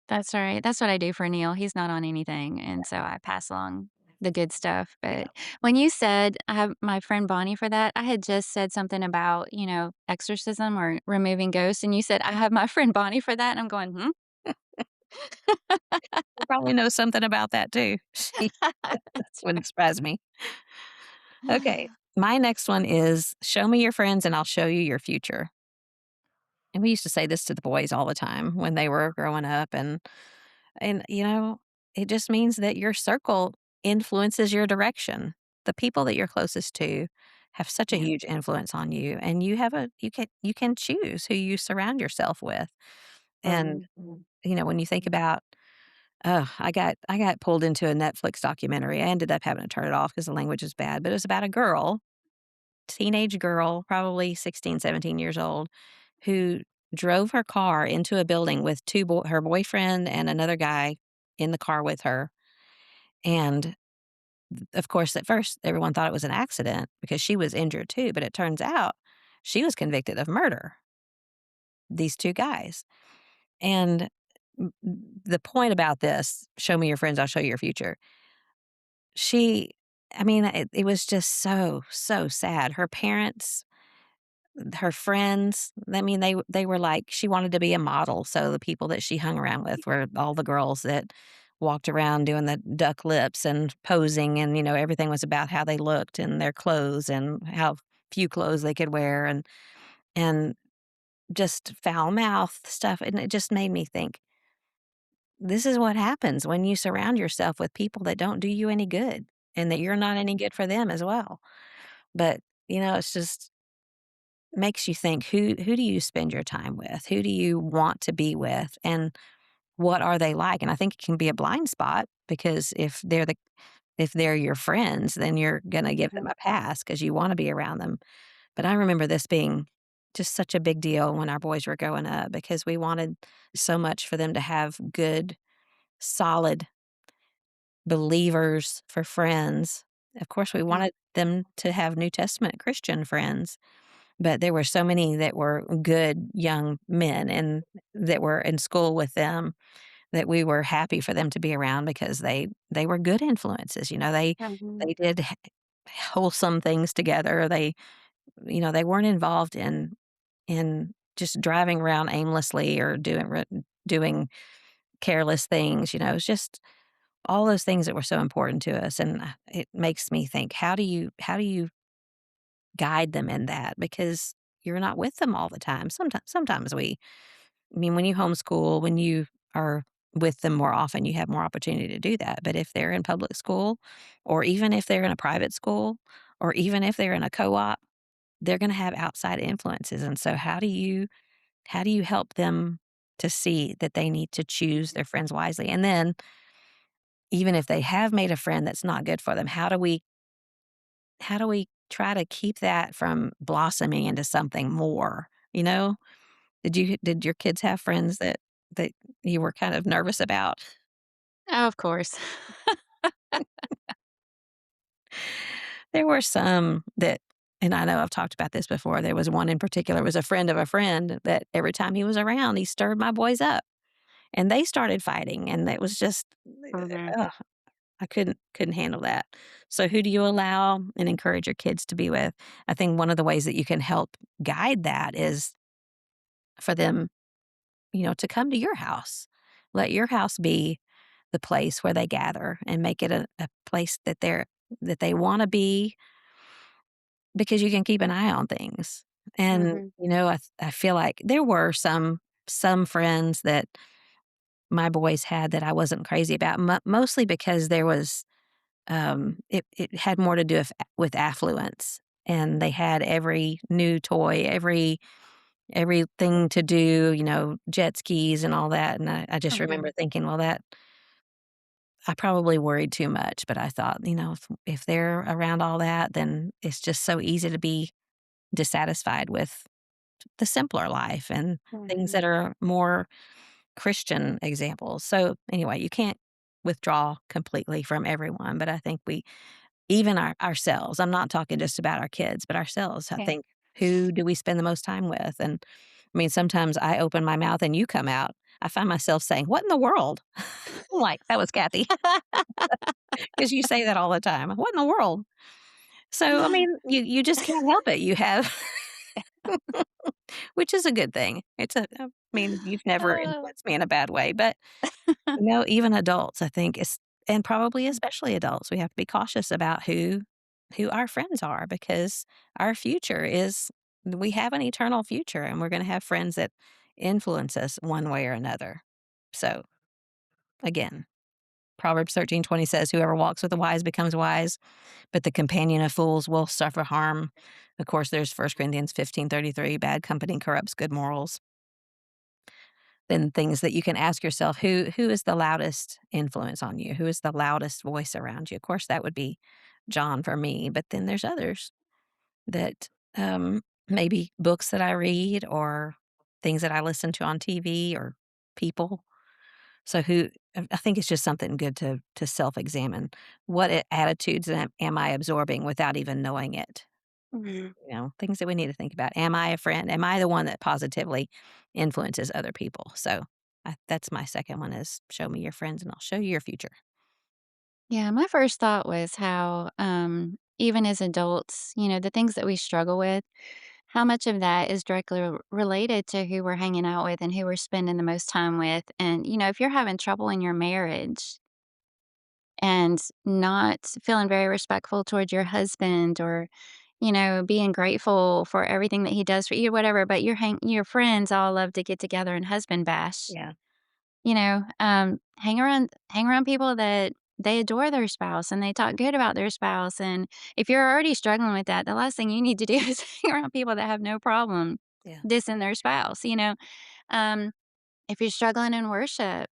That's right. That's what I do for Neil. He's not on anything, and so I pass along the good stuff, Yeah. but when you said I have my friend Bonnie for that, I had just said something about, exorcism or removing ghosts, and you said, "I have my friend Bonnie for that," and I'm going, "Hmm?" She probably knows something about that too. She That's wouldn't right. surprise me. Okay. My next one is show me your friends and I'll show you your future. And we used to say this to the boys all the time when they were growing up and it just means that your circle influences your direction. The people that you're closest to have such a Yeah. huge influence on you and you can choose who you surround yourself with. And Mhm. when you think about I got pulled into a Netflix documentary. I ended up having to turn it off because the language is bad, but it was about a girl, teenage girl, probably 16, 17 years old, who drove her car into a building with her boyfriend and another guy in the car with her. And of course, at first, everyone thought it was an accident because she was injured too. But it turns out she was convicted of murder, these two guys. And the point about this, show me your friends, I'll show you your future. She, I mean, it was just so, so sad. Her parents, her friends, I mean, they were like she wanted to be a model, so the people that she hung around with were all the girls that walked around doing the duck lips and posing, and, everything was about how they looked and their clothes and how few clothes they could wear and just foul mouth stuff, and it just made me think, this is what happens when you surround yourself with people that don't do you any good and that you're not any good for them as well. But, it's just makes you think who do you spend your time with? Who do you want to be with? And what are they like? And I think it can be a blind spot because if they're your friends, then you're gonna give them Mhm. a pass because you wanna be around them. But I remember this being just such a big deal when our boys were growing up because we wanted so much for them to have good, solid believers for friends. Of course, we Yeah. wanted them to have New Testament Christian friends, but there were so many that were good young men and that were in school with them that we were happy for them to be around because they were good influences. Mhm. They did wholesome things together. They weren't involved in just driving around aimlessly or doing careless things. It's just all those things that were so important to us, and, it makes me think, how do you guide them in that? Because you're not with them all the time. Sometimes I mean, when you homeschool, when you are with them more often, you have more opportunity to do that, but if they're in public school, or even if they're in a private school, or even if they're in a co-op, they're gonna have outside influences, and so how do you help them to see that they need to choose their friends wisely? And then even if they have made a friend that's not good for them, how do we try to keep that from blossoming into something more, you know? Did your kids have friends that you were kind of nervous about? Oh, of course. There were some that and I know I've talked about this before. There was one in particular, it was a friend of a friend that every time he was around, he stirred my boys up, and they started fighting, and it was just, Mhm. ugh, I couldn't handle that. So who do you allow and encourage your kids to be with? I think one of the ways that you can help guide that is for them, to come to your house. Let your house be the place where they gather and make it a place that they wanna be because you can keep an eye on things. And, Mhm. I feel like there were some friends that my boys had that I wasn't crazy about, mostly because there was, it had more to do with affluence, and they had every new toy, everything to do, jet skis and all that, and I just remember Mhm. thinking, "Well, that I probably worried too much," but I thought, if they're around all that, then it's just so easy to be dissatisfied with the simpler life and things that Mhm. are more Christian examples. So, anyway, you can't withdraw completely from everyone, but I think we even ourselves, I'm not talking just about our kids, but ourselves, I Yeah. think, who do we spend the most time with? And, I mean, sometimes I open my mouth and you come out. I find myself saying, "What in the world?" I'm like, "That was Kathy," because you say that all the time. "What in the world?" So, I mean, you just can't help it. You have which is a good thing. I mean, you've never Oh. influenced me in a bad way, but, even adults, I think is and probably especially adults, we have to be cautious about who our friends are because our future is we have an eternal future, and we're gonna have friends that influence us one way or another. So, again, Proverbs 13:20 says, "Whoever walks with the wise becomes wise, but the companion of fools will suffer harm." Of course, there's 1 Corinthians 15:33, "Bad company corrupts good morals." Then things that you can ask yourself, who is the loudest influence on you? Who is the loudest voice around you? Of course, that would be John for me, but then there's others that, maybe books that I read or things that I listen to on TV or people. So I think it's just something good to self-examine. What attitudes am I absorbing without even knowing it? Mhm. Things that we need to think about. Am I a friend? Am I the one that positively influences other people? So that's my second one is show me your friends and I'll show you your future. Yeah, my first thought was how, even as adults, the things that we struggle with, how much of that is directly related to who we're hanging out with and who we're spending the most time with. And, if you're having trouble in your marriage and not feeling very respectful towards your husband or, being grateful for everything that he does for you, whatever, but your friends all love to get together and husband bash. Yeah. Hang around people that they adore their spouse and they talk good about their spouse, and if you're already struggling with that, the last thing you need to do is hang around people that have no problem Yeah. dissing their spouse. Um, if you're struggling in worship,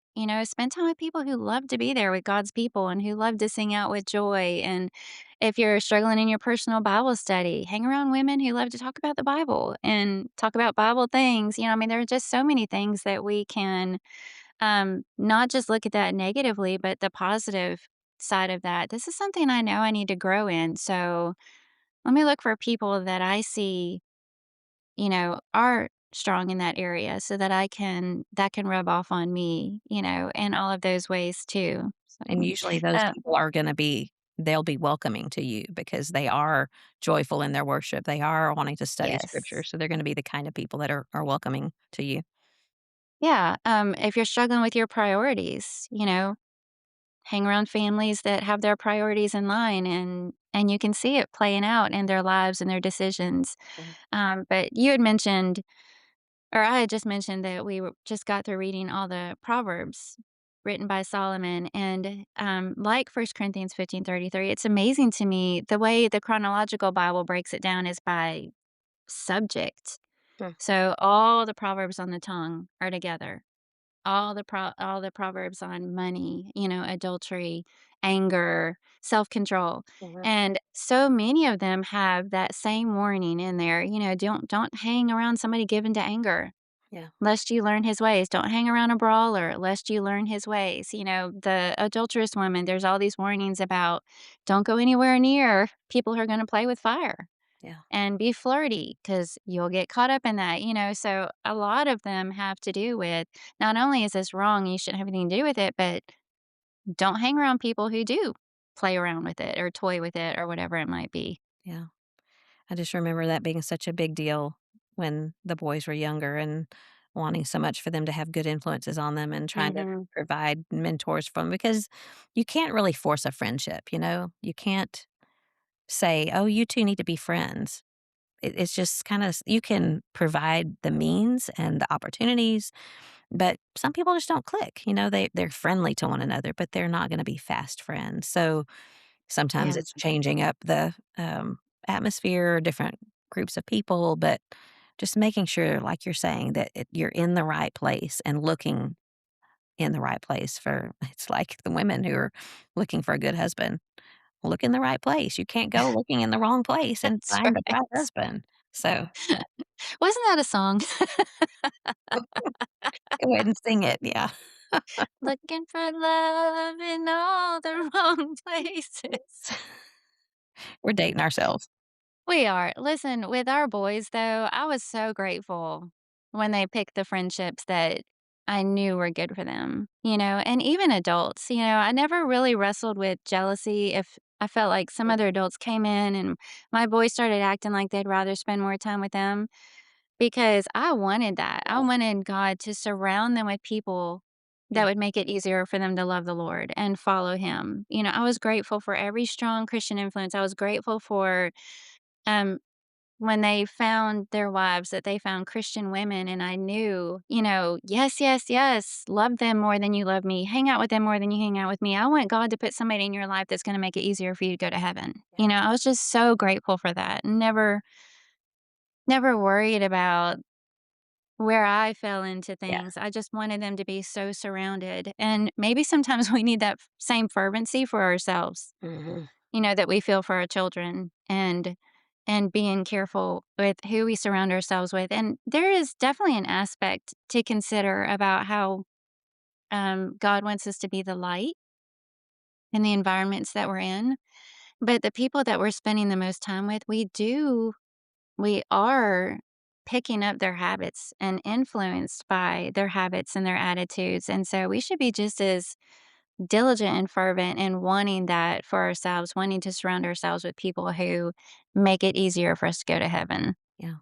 spend time with people who love to be there with God's people and who love to sing out with joy, and if you're struggling in your personal Bible study, hang around women who love to talk about the Bible and talk about Bible things. I mean, there are just so many things that we can not just look at that negatively, but the positive side of that. This is something I know I need to grow in. So let me look for people that I see, are strong in that area so that that can rub off on me, in all of those ways too. And So, usually those uh, people are going to be, they'll be welcoming to you because they are joyful in their worship. They are wanting to study scripture. yes. So they're going to be the kind of people that are welcoming to you. Yeah. If you're struggling with your priorities, hang around families that have their priorities in line and you can see it playing out in their lives and their decisions. Mhm. But you had mentioned, or I had just mentioned that just got through reading all the Proverbs written by Solomon. And like 1 Corinthians 15:33, it's amazing to me the way the chronological Bible breaks it down is by subject. Mm. So all the Proverbs on the tongue are together. All the proverbs on money, adultery, anger, self-control, Mhm. and so many of them have that same warning in there, don't hang around somebody given to anger, Yeah. lest you learn his ways. Don't hang around a brawler, lest you learn his ways. The adulterous woman, there's all these warnings about don't go anywhere near people who are gonna play with fire. Yeah. and be flirty because you'll get caught up in that, so a lot of them have to do with not only is this wrong, you shouldn't have anything to do with it, but don't hang around people who do play around with it or toy with it or whatever it might be. Yeah. I just remember that being such a big deal when the boys were younger and wanting so much for them to have good influences on them and trying to Mhm. provide mentors for them because you can't really force a friendship, you know? You can't say, "Oh, you 2 need to be friends." It's just kinda you can provide the means and the opportunities, but some people just don't click, you know? They're friendly to one another, but they're not gonna be fast friends. So sometimes Yeah. it's changing up the, atmosphere, different groups of people, but just making sure, like you're saying, that you're in the right place and looking in the right place for it's like the women who are looking for a good husband. Look in the right place. You can't go looking in the wrong place and That's find the right right. husband. So, yeah. Wasn't that a song? Go ahead and sing it, yeah. Looking for love in all the wrong places. We're dating ourselves. We are. Listen, with our boys, though, I was so grateful when they picked the friendships that I knew were good for them, and even adults, I never really wrestled with jealousy if I felt like some other adults came in and my boys started acting like they'd rather spend more time with them because I wanted that. I wanted God to surround them with people that Yeah, would make it easier for them to love the Lord and follow Him. I was grateful for every strong Christian influence. I was grateful for, um, when they found their wives, that they found Christian women, and I knew, yes, yes, yes, love them more than you love me, hang out with them more than you hang out with me. I want God to put somebody in your life that's going to make it easier for you to go to heaven. yeah, I was just so grateful for that. Never worried about where I fell into yeah. things. I just wanted them to be so surrounded. And maybe sometimes we need that same fervency for ourselves, Mhm. that we feel for our children and being careful with who we surround ourselves with. And there is definitely an aspect to consider about how God wants us to be the light in the environments that we're in. But the people that we're spending the most time with, we are picking up their habits and influenced by their habits and their attitudes. And so we should be just as diligent and fervent in wanting that for ourselves, wanting to surround ourselves with people who make it easier for us to go to heaven. Yeah.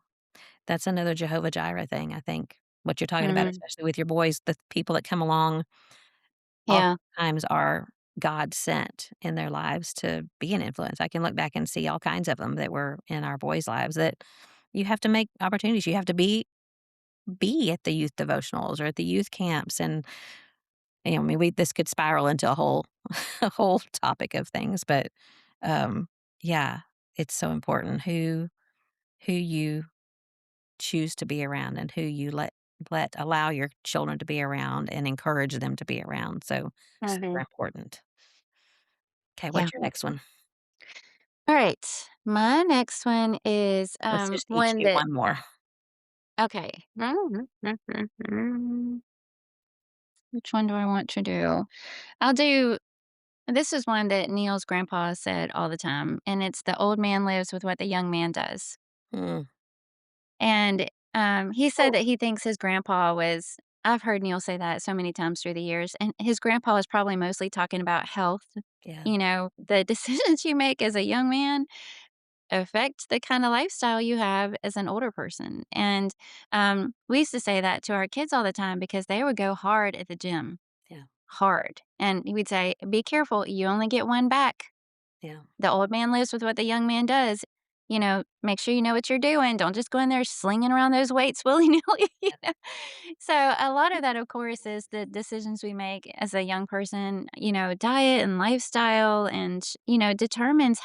That's another Jehovah Jireh thing, I think. What you're talking about, Mhm. especially with your boys, the people that come along Yeah. oftentimes are God sent in their lives to be an influence. I can look back and see all kinds of them that were in our boys' lives that you have to make opportunities. You have to be at the youth devotionals or at the youth camps, and I mean, we this could spiral into a whole a whole topic of things, but um, yeah, it's so important who you choose to be around and who you let allow your children to be around and encourage them to be around. So super Mhm. important. Okay, Yeah. what's your next one? All right. My next one is Let's just each one do that one more. okay. Which one do I want to do? I'll do this is one that Neil's grandpa said all the time, and it's the old man lives with what the young man does. Mm, And, he said that he thinks his grandpa was I've heard Neil say that so many times through the years, and his grandpa was probably mostly talking about health. yeah, The decisions you make as a young man affect the kinda lifestyle you have as an older person, and, we used to say that to our kids all the time because they would go hard at the gym, yeah, hard, and we'd say, "Be careful, you only get one back." yeah. The old man lives with what the young man does. Make sure you know what you're doing. Don't just go in there slinging around those weights willy-nilly, So, a lot of that, of course, is the decisions we make as a young person, diet and lifestyle and, determines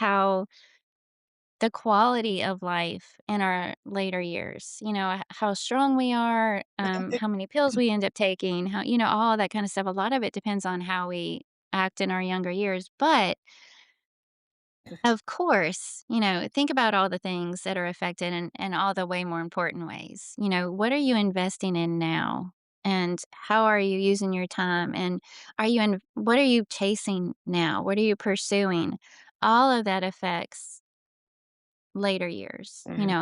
the quality of life in our later years, how strong we are, how many pills we end up taking, all that kind of stuff. A lot of it depends on how we act in our younger years, but of course, think about all the things that are affected and all the way more important ways. What are you investing in now? And how are you using your time? And what are you chasing now? What are you pursuing? All of that affects later years, Mhm.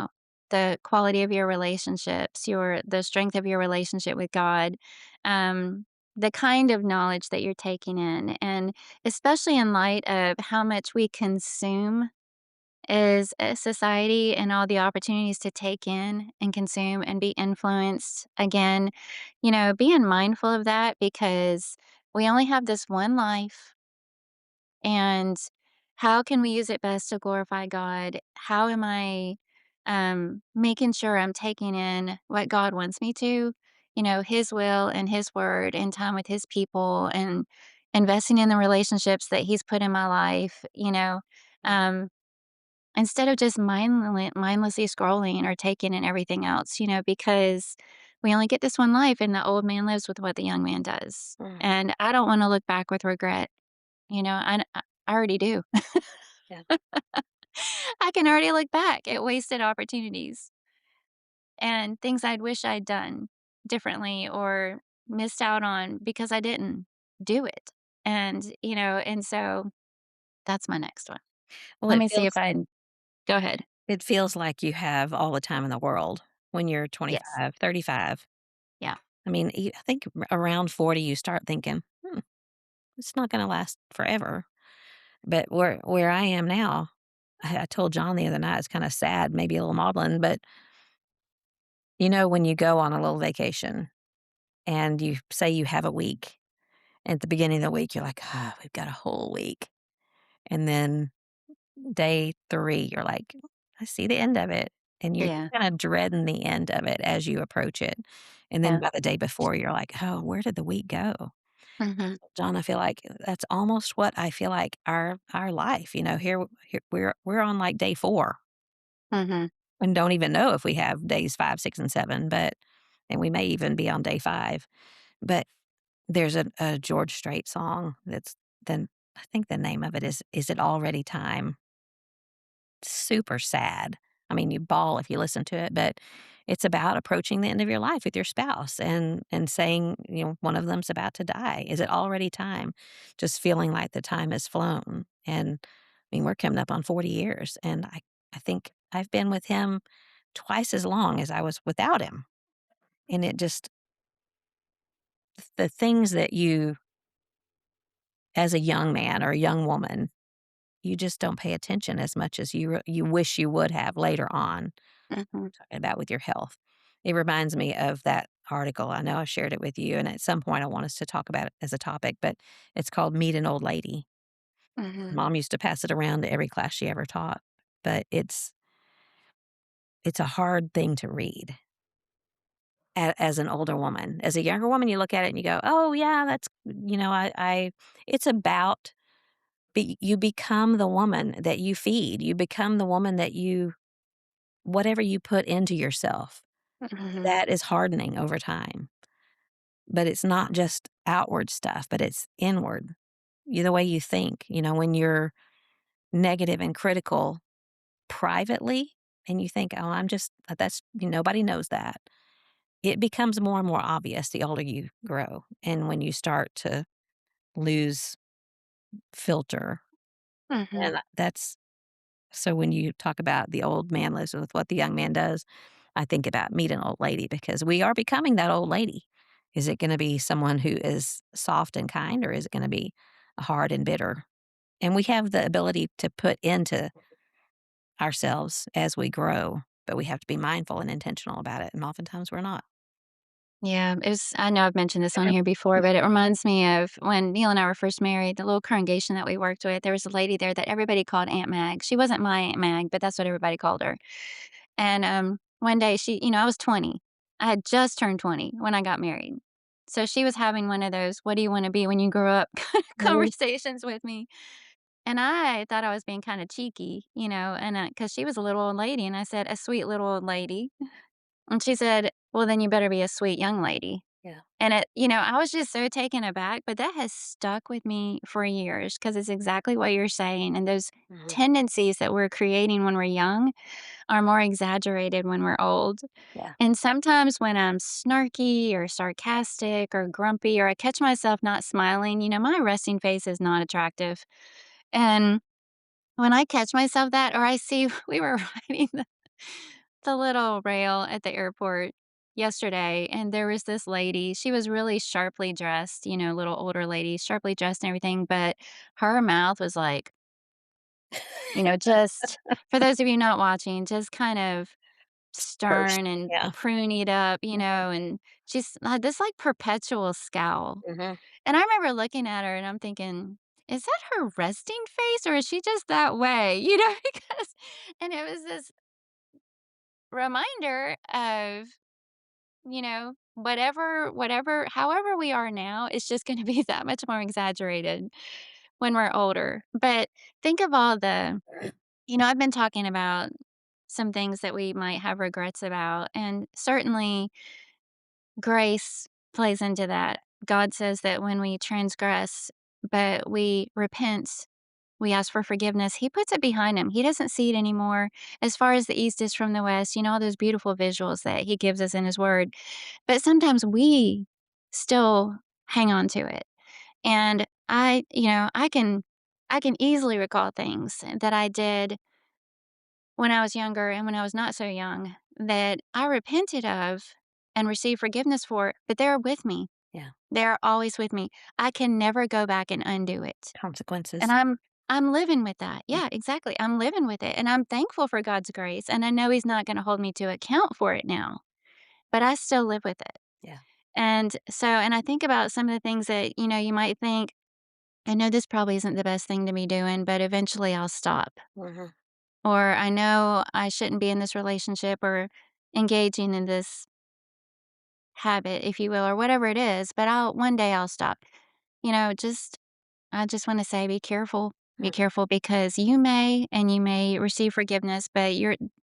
the quality of your relationships, the strength of your relationship with God, the kind of knowledge that you're taking in, and especially in light of how much we consume as a society and all the opportunities to take in and consume and be influenced. Again, being mindful of that because we only have this one life, and how can we use it best to glorify God? How am I making sure I'm taking in what God wants me to? His will and His word and time with His people and investing in the relationships that He's put in my life, Yeah. um, instead of just mindlessly scrolling or taking in everything else, because we only get this one life and the old man lives with what the young man does. Mhm. And I don't want to look back with regret. I already do. Yeah. I can already look back at wasted opportunities and things I'd wish I'd done differently or missed out on because I didn't do it. And so that's my next one. Well, Let me see if I go ahead. it feels like you have all the time in the world when you're Yes. 25, 35. Yeah. I mean, I think around 40, you start thinking, it's not going to last forever. But where I am now, I told John the other night, it's kind of sad, maybe a little maudlin, but when you go on a little vacation and you say you have a week, at the beginning of the week, you're like, we've got a whole week. And then day 3, you're like, I see the end of it. And you're Yeah. kind of dreading the end of it as you approach it. And then Yeah. by the day before, you're like, oh, where did the week go? Mhm. John, I feel like that's almost what I feel like our life. Here we're on like day 4 Mhm. and don't even know if we have days 5, 6, and 7, and we may even be on day 5. But there's a George Strait song that's then I think the name of it is It Already Time? Super sad. I mean, you bawl if you listen to it, but it's about approaching the end of your life with your spouse and saying, one of them's about to die. Is it already time? Just feeling like the time has flown. And I mean, we're coming up on 40 years, and I think I've been with him twice as long as I was without him. And it just the things that you as a young man or a young woman, you just don't pay attention as much as you wish you would have later on, Mhm. talking about with your health. It reminds me of that article. I know I shared it with you, and at some point I want us to talk about it as a topic, but it's called Meet an Old Lady. Mhm. Mom used to pass it around to every class she ever taught, but it's a hard thing to read as an older woman. As a younger woman, you look at it and you go, "Oh yeah, that's I." It's about you become the woman that you feed. You become the woman that whatever you put into yourself. Mhm. That is hardening over time. But it's not just outward stuff, but it's inward. The way you think, when you're negative and critical privately and you think, "Oh, I'm just that's nobody knows that." It becomes more and more obvious the older you grow and when you start to lose filter. Mhm. And that's so when you talk about the old man lives with what the young man does, I think about Meet an Old Lady because we are becoming that old lady. Is it gonna be someone who is soft and kind, or is it gonna be hard and bitter? And we have the ability to put into ourselves as we grow, but we have to be mindful and intentional about it, and oftentimes we're not. Yeah, I know I've mentioned this on here before, but it reminds me of when Neil and I were first married, the little congregation that we worked with, there was a lady there that everybody called Aunt Mag. She wasn't my Aunt Mag, but that's what everybody called her. And, one day I was 20. I had just turned 20 when I got married. So she was having one of those, "What do you wanna be when you grow up?" Mhm. conversations with me. And I thought I was being kinda cheeky, and, because she was a little old lady, and I said, "A sweet little old lady." And she said, "Well, then you better be a sweet young lady." Yeah. And I was just so taken aback, but that has stuck with me for years because it's exactly what you're saying. And those Mhm. tendencies that we're creating when we're young are more exaggerated when we're old. Yeah. And sometimes when I'm snarky or sarcastic or grumpy or I catch myself not smiling, my resting face is not attractive. And when I catch myself that or I see we were riding the little rail at the airport yesterday, and there was this lady, she was really sharply dressed, you know, little older lady, sharply dressed and everything, but her mouth was like, you know, just for those of you not watching, just kind of First. stern and Yeah. pruny up, you know, and she's had this, like, perpetual scowl. Mhm. And I remember looking at her and I'm thinking, "Is that her resting face or is she just that way?" You know, because and it was this reminder of, you know, whatever however we are now, it's just gonna be that much more exaggerated when we're older. But think of all the you know, I've been talking about some things that we might have regrets about, and certainly grace plays into that. God says that when we transgress, but we repent, we ask for forgiveness, He puts it behind Him. He doesn't see it anymore. As far as the East is from the West, you know, all those beautiful visuals that He gives us in His Word. But sometimes we still hang on to it. And you know, I can easily recall things that I did when I was younger and when I was not so young that I repented of and received forgiveness for, but they're with me. Yeah. They're always with me. I can never go back and undo it. And Consequences. I'm living with that. Yeah, exactly. I'm living with it and I'm thankful for God's grace and I know he's not going to hold me to account for it now, but I still live with it. Yeah. And so and I think about some of the things that, you know, you might think, I know this probably isn't the best thing to be doing, but eventually I'll stop. Mhm. Or I know I shouldn't be in this relationship or engaging in this habit, if you will, or whatever it is, but one day I'll stop. You know, I just want to say be careful. Be Mhm. careful because you may and you may receive forgiveness, but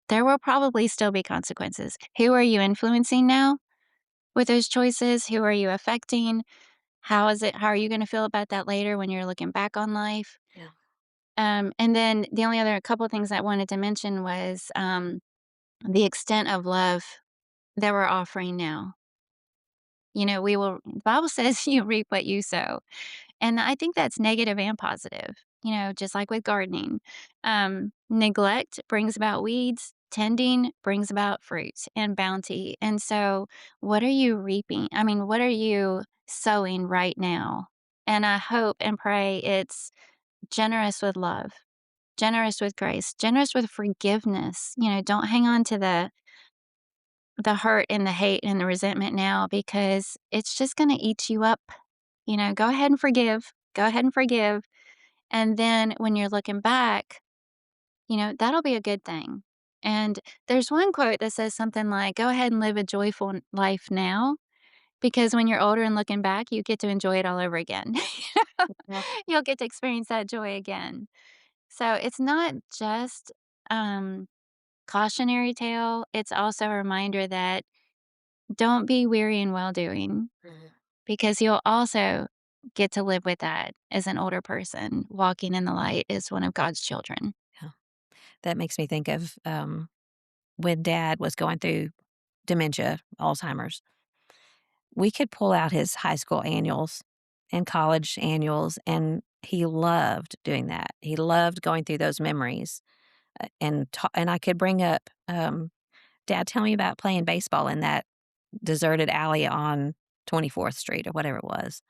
there will probably still be consequences. Who are you influencing now with those choices? Who are you affecting? How are you going to feel about that later when you're looking back on life? Yeah. And then the only other couple things I wanted to mention was the extent of love that we're offering now. You know, the Bible says you reap what you sow. And I think that's negative and positive, you know, just like with gardening. Neglect brings about weeds, tending brings about fruit and bounty. And so, what are you reaping? I mean, what are you sowing right now? And I hope and pray it's generous with love, generous with grace, generous with forgiveness. You know, don't hang on to the hurt and the hate and the resentment now because it's just going to eat you up. You know, go ahead and forgive. Go ahead and forgive. And then when you're looking back, you know, that'll be a good thing. And there's one quote that says something like, go ahead and live a joyful life now because when you're older and looking back, you get to enjoy it all over again. Yeah. You'll get to experience that joy again. So it's not just cautionary tale. It's also a reminder that don't be weary in well doing Mhm. because you'll also get to live with that as an older person walking in the light as one of God's children. Yeah. That makes me think of, when dad was going through dementia, Alzheimer's. We could pull out his high school annuals and college annuals, and he loved doing that. He loved going through those memories, and I could bring up, "Dad, tell me about playing baseball in that deserted alley on 24th Street," or whatever it was.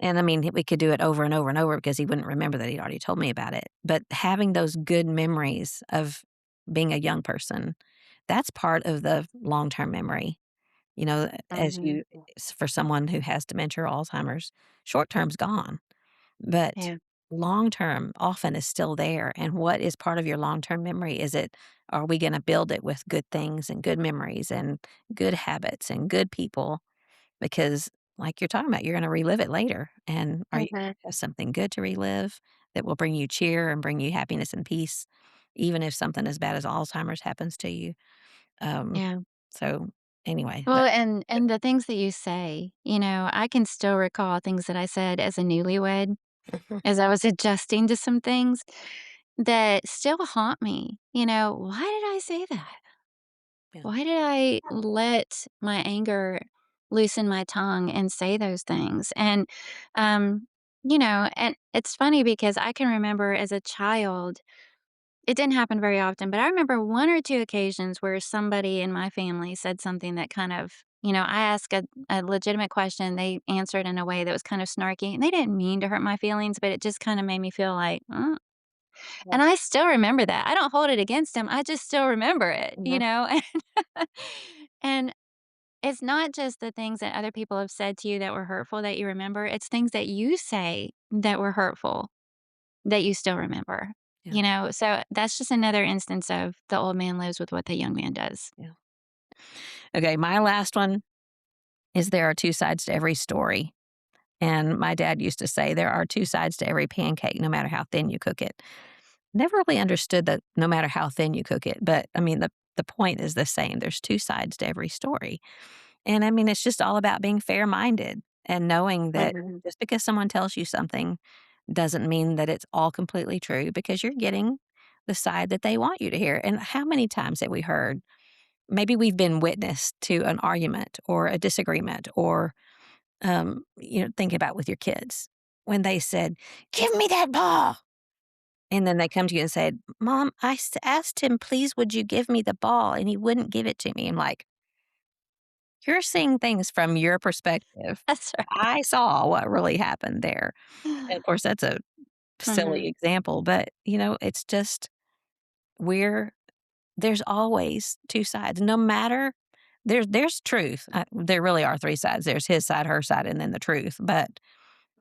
And, I mean, we could do it over and over and over because he wouldn't remember that he'd already told me about it. But having those good memories of being a young person, that's part of the long-term memory. You know, as Mhm. you for someone who has dementia or Alzheimer's, short term's gone, but Yeah. long term often is still there. And what is part of your long term memory? Are we going to build it with good things and good memories and good habits and good people? Because, like you're talking about, you're going to relive it later. And are you Mhm. have something good to relive that will bring you cheer and bring you happiness and peace, even if something as bad as Alzheimer's happens to you? Um, Yeah. so, anyway, Well, and the things that you say, you know, I can still recall things that I said as a newlywed, as I was adjusting to some things that still haunt me. You know, why did I say that? yeah. Why did I let my anger loosen my tongue and say those things? And And it's funny because I can remember as a child, it didn't happen very often, but I remember 1 or 2 occasions where somebody in my family said something that kind of I asked a legitimate question, they answered in a way that was kind of snarky, and they didn't mean to hurt my feelings, but it just kinda made me feel like, "Mm." Yeah. And I still remember that. I don't hold it against them, I just still remember it, Mhm. And it's not just the things that other people have said to you that were hurtful that you remember, it's things that you say that were hurtful that you still remember, Yeah. So that's just another instance of the old man lives with what the young man does. Yeah. Okay, my last one is there are 2 sides to every story. And my dad used to say there are 2 sides to every pancake, no matter how thin you cook it. Never really understood that no matter how thin you cook it, but I mean, the point is the same. There's 2 sides to every story. And I mean, it's just all about being fair minded and knowing that Mhm. just because someone tells you something doesn't mean that it's all completely true because you're getting the side that they want you to hear. And how many times have we heard maybe we've been witness to an argument or a disagreement or thinking about with your kids when they said, "Give me that ball." And then they come to you and said, "Mom, asked him, please, would you give me the ball? And he wouldn't give it to me." I'm like, you're seeing things from your perspective. That's right. I saw what really happened there. And of course, that's a silly Mhm. example, but it's just we're there's always 2 sides. No matter there's truth. There really are 3 sides. There's his side, her side, and then the truth. But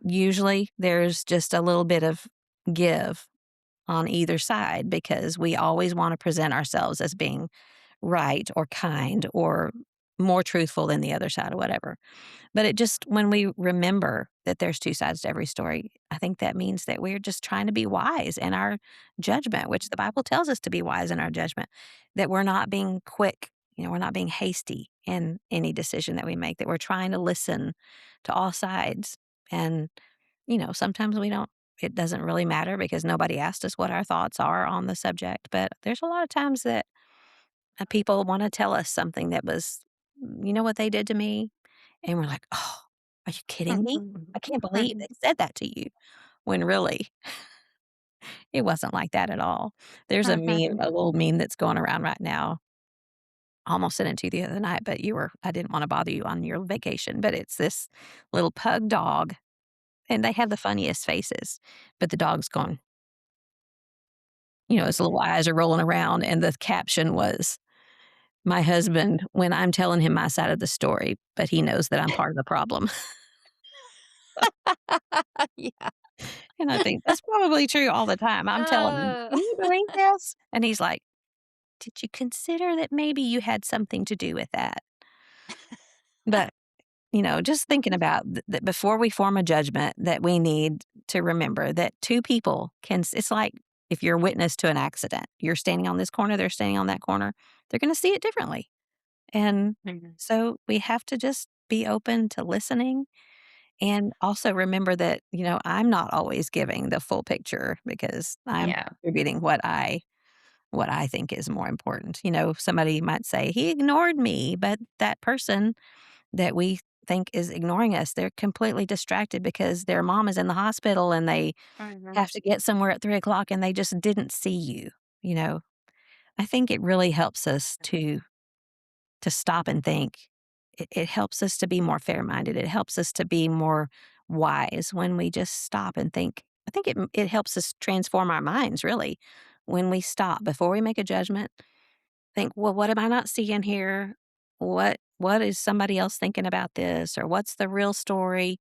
usually there's just a little bit of give on either side because we always want to present ourselves as being right or kind or more truthful than the other side or whatever. But it just, when we remember that there's 2 sides to every story, I think that means that we're just trying to be wise in our judgment, which the Bible tells us to be wise in our judgment, that we're not being quick, we're not being hasty in any decision that we make, that we're trying to listen to all sides. And, sometimes we don't, it doesn't really matter because nobody asked us what our thoughts are on the subject. But there's a lot of times that people want to tell us something that was, you know what they did to me? And we're like, "Oh, are you kidding me? Mhm. I can't believe they Mhm. said that to you." When really, it wasn't like that at all. There's Mhm. a little meme that's going around right now. I almost sent it to you the other night, but I didn't wanna bother you on your vacation, but it's this little pug dog, and they have the funniest faces, but the dog's gone, his little eyes are rolling around, and the caption was, "My husband when I'm telling him my side of the story, but he knows that I'm part of the problem." Yeah. And I think that's probably true all the time. I'm telling him, Uh. "Can you believe this?" And he's like, "Did you consider that maybe you had something to do with that?" But, just thinking about that before we form a judgment that we need to remember that 2 people it's like if you're a witness to an accident, you're standing on this corner, they're standing on that corner, they're gonna see it differently. And Mhm. so we have to just be open to listening and also remember that, I'm not always giving the full picture because I'm Yeah. contributing what I think is more important. Somebody might say, "He ignored me," but that person that we think is ignoring us, they're completely distracted because their mom is in the hospital and they Mhm. have to get somewhere at 3 o'clock and they just didn't see you, you know? I think it really helps us to stop and think. It helps us to be more fair-minded. It helps us to be more wise when we just stop and think. I think it helps us transform our minds, really, when we stop before we make a judgment, think, "Well, what am I not seeing here? What is somebody else thinking about this, or what's the real story?"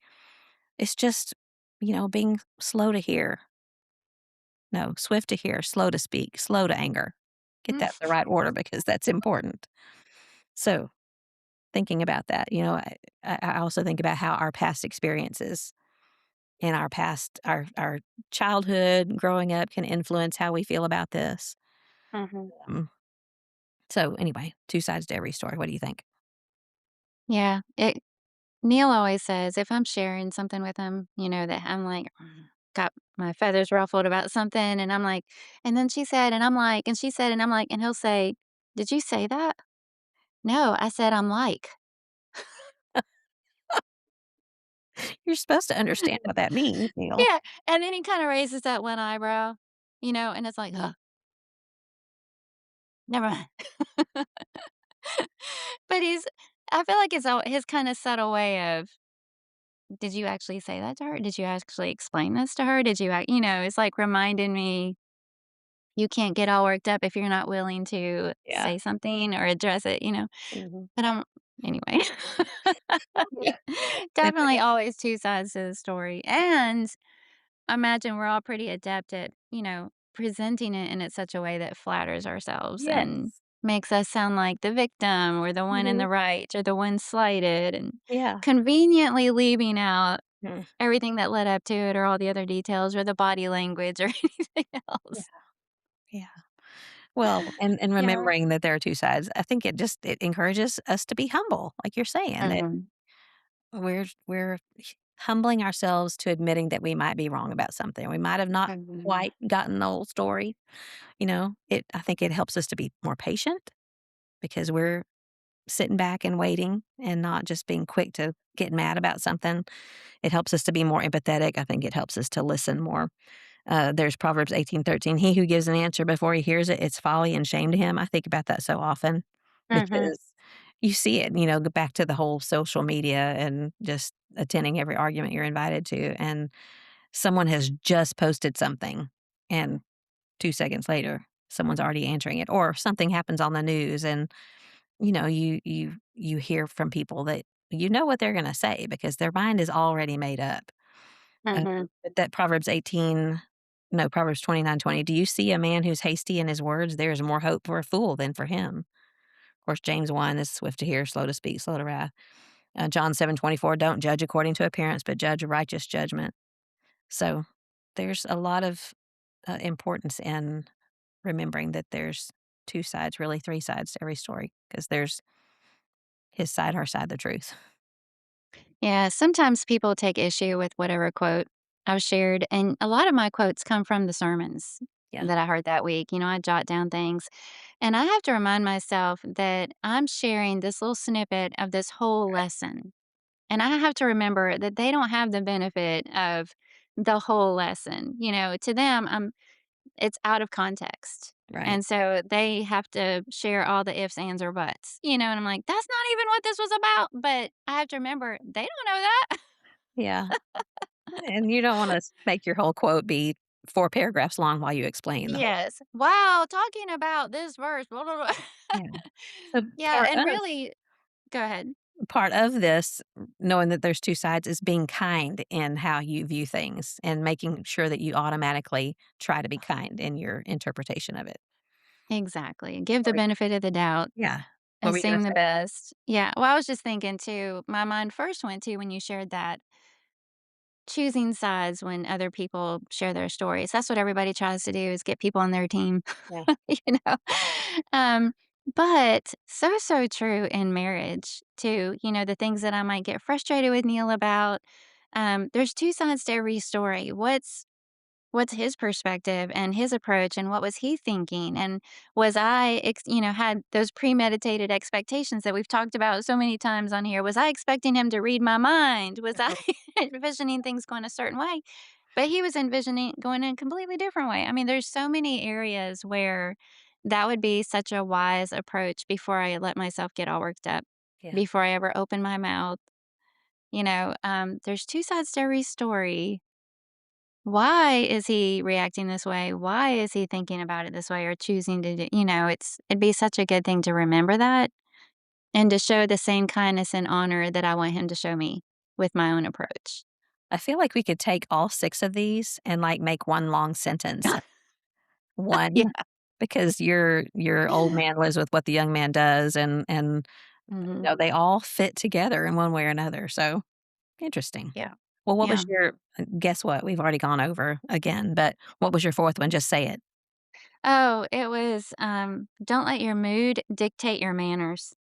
It's just, being slow to hear. No, swift to hear, slow to speak, slow to anger. Get that in the right order because that's important. So, thinking about that, I also think about how our past experiences and our childhood growing up can influence how we feel about this. Mhm. Um, so anyway, 2 sides to every story. What do you think? Yeah, Neil always says if I'm sharing something with him, that I'm like, got my feathers ruffled about something, and I'm like, "And then she said," and I'm like, "And she said," and I'm like, and he'll say, "Did you say that?" "No, I said I'm like." You're supposed to understand what that means, Neil. Yeah, and then he kinda raises that one eyebrow, and it's like, "Ugh, never mind." But I feel like it's his kinda subtle way of, "Did you actually say that to her? Did you actually explain this to her? Did you ac" it's like reminding me, "You can't get all worked up if you're not willing to Yeah. say something or address it." Mhm. But anyway. Yeah. And Definitely always 2 sides to the story, and I imagine we're all pretty adept at, presenting it in such a way that flatters ourselves and yes. makes us sound like the victim or the one in Mhm. the right or the one slighted and Yeah. conveniently leaving out Mm. everything that led up to it or all the other details or the body language or anything Yeah. else. Yeah. Well, and Yeah. remembering that there are 2 sides, I think it encourages us to be humble, like you're saying, that Mhm. we're humbling ourselves to admitting that we might be wrong about something. We might have not Mhm. quite gotten the whole story, I think it helps us to be more patient because we're sitting back and waiting and not just being quick to get mad about something. It helps us to be more empathetic. I think it helps us to listen more. There's Proverbs 18:13. He who gives an answer before he hears it, it's folly and shame to him. I think about that so often Mhm. because you see it, go back to the whole social media and just attending every argument you're invited to. And someone has just posted something, and 2 seconds later, someone's already answering it, or something happens on the news, and you hear from people that you know what they're going to say because their mind is already made up. Uh, Mhm. but that Proverbs 18 no, Proverbs 29:20, "Do you see a man who's hasty in his words? There is more hope for a fool than for him." Of course, James 1 is swift to hear, slow to speak, slow to wrath. John 7:24, "Don't judge according to appearance, but judge righteous judgment." So, there's a lot of, importance in remembering that there's 2 sides, really 3 sides to every story, because there's his side, her side, the truth. Yeah, sometimes people take issue with whatever quote I've shared, and a lot of my quotes come from the sermons Yeah, that I heard that week. I jot down things, and I have to remind myself that I'm sharing this little snippet of this whole lesson. And I have to remember that they don't have the benefit of the whole lesson. To them, it's out of context. right. And so they have to share all the ifs, ands, or buts, and I'm like, that's not even what this was about. But I have to remember they don't know that. Yeah, and you don't wanna make your whole quote be 4 paragraphs long while you explain the whole. Yes. Wow, talking about this verse, blah, blah, blah. Yeah. So Yeah, and really go ahead. part of this, knowing that there's 2 sides, is being kind in how you view things and making sure that you automatically try to be kind in your interpretation of it. Exactly. Give the Or benefit of the doubt. yeah. What were you gonna Assume the say? best. Yeah. Well, I was just thinking too, my mind first went to when you shared that choosing sides when other people share their stories. That's what everybody tries to do is get people on their team, Yeah, you know? Um, but so true in marriage too. The things that I might get frustrated with Neil about. There's 2 sides to every story. What's his perspective and his approach and what was he thinking? And was had those premeditated expectations that we've talked about so many times on here? Was I expecting him to read my mind? Was I uh-huh, envisioning things going a certain way? But he was envisioning going in a completely different way. I mean, there's so many areas where that would be such a wise approach before I let myself get all worked up, yeah. before I ever open my mouth. There's 2 sides to every story. Why is he reacting this way? Why is he thinking about it this way or choosing to do it'd be such a good thing to remember that and to show the same kindness and honor that I want him to show me with my own approach. I feel like we could take all 6 of these and, like, make one long sentence. Yeah. 1, because your old man lives with what the young man does, and, Mhm. they all fit together in one way or another, so interesting. Yeah. Well, what Yeah. was your guess what? We've already gone over again, but what was your 4th one? Just say it. Oh, it was, don't let your mood dictate your manners.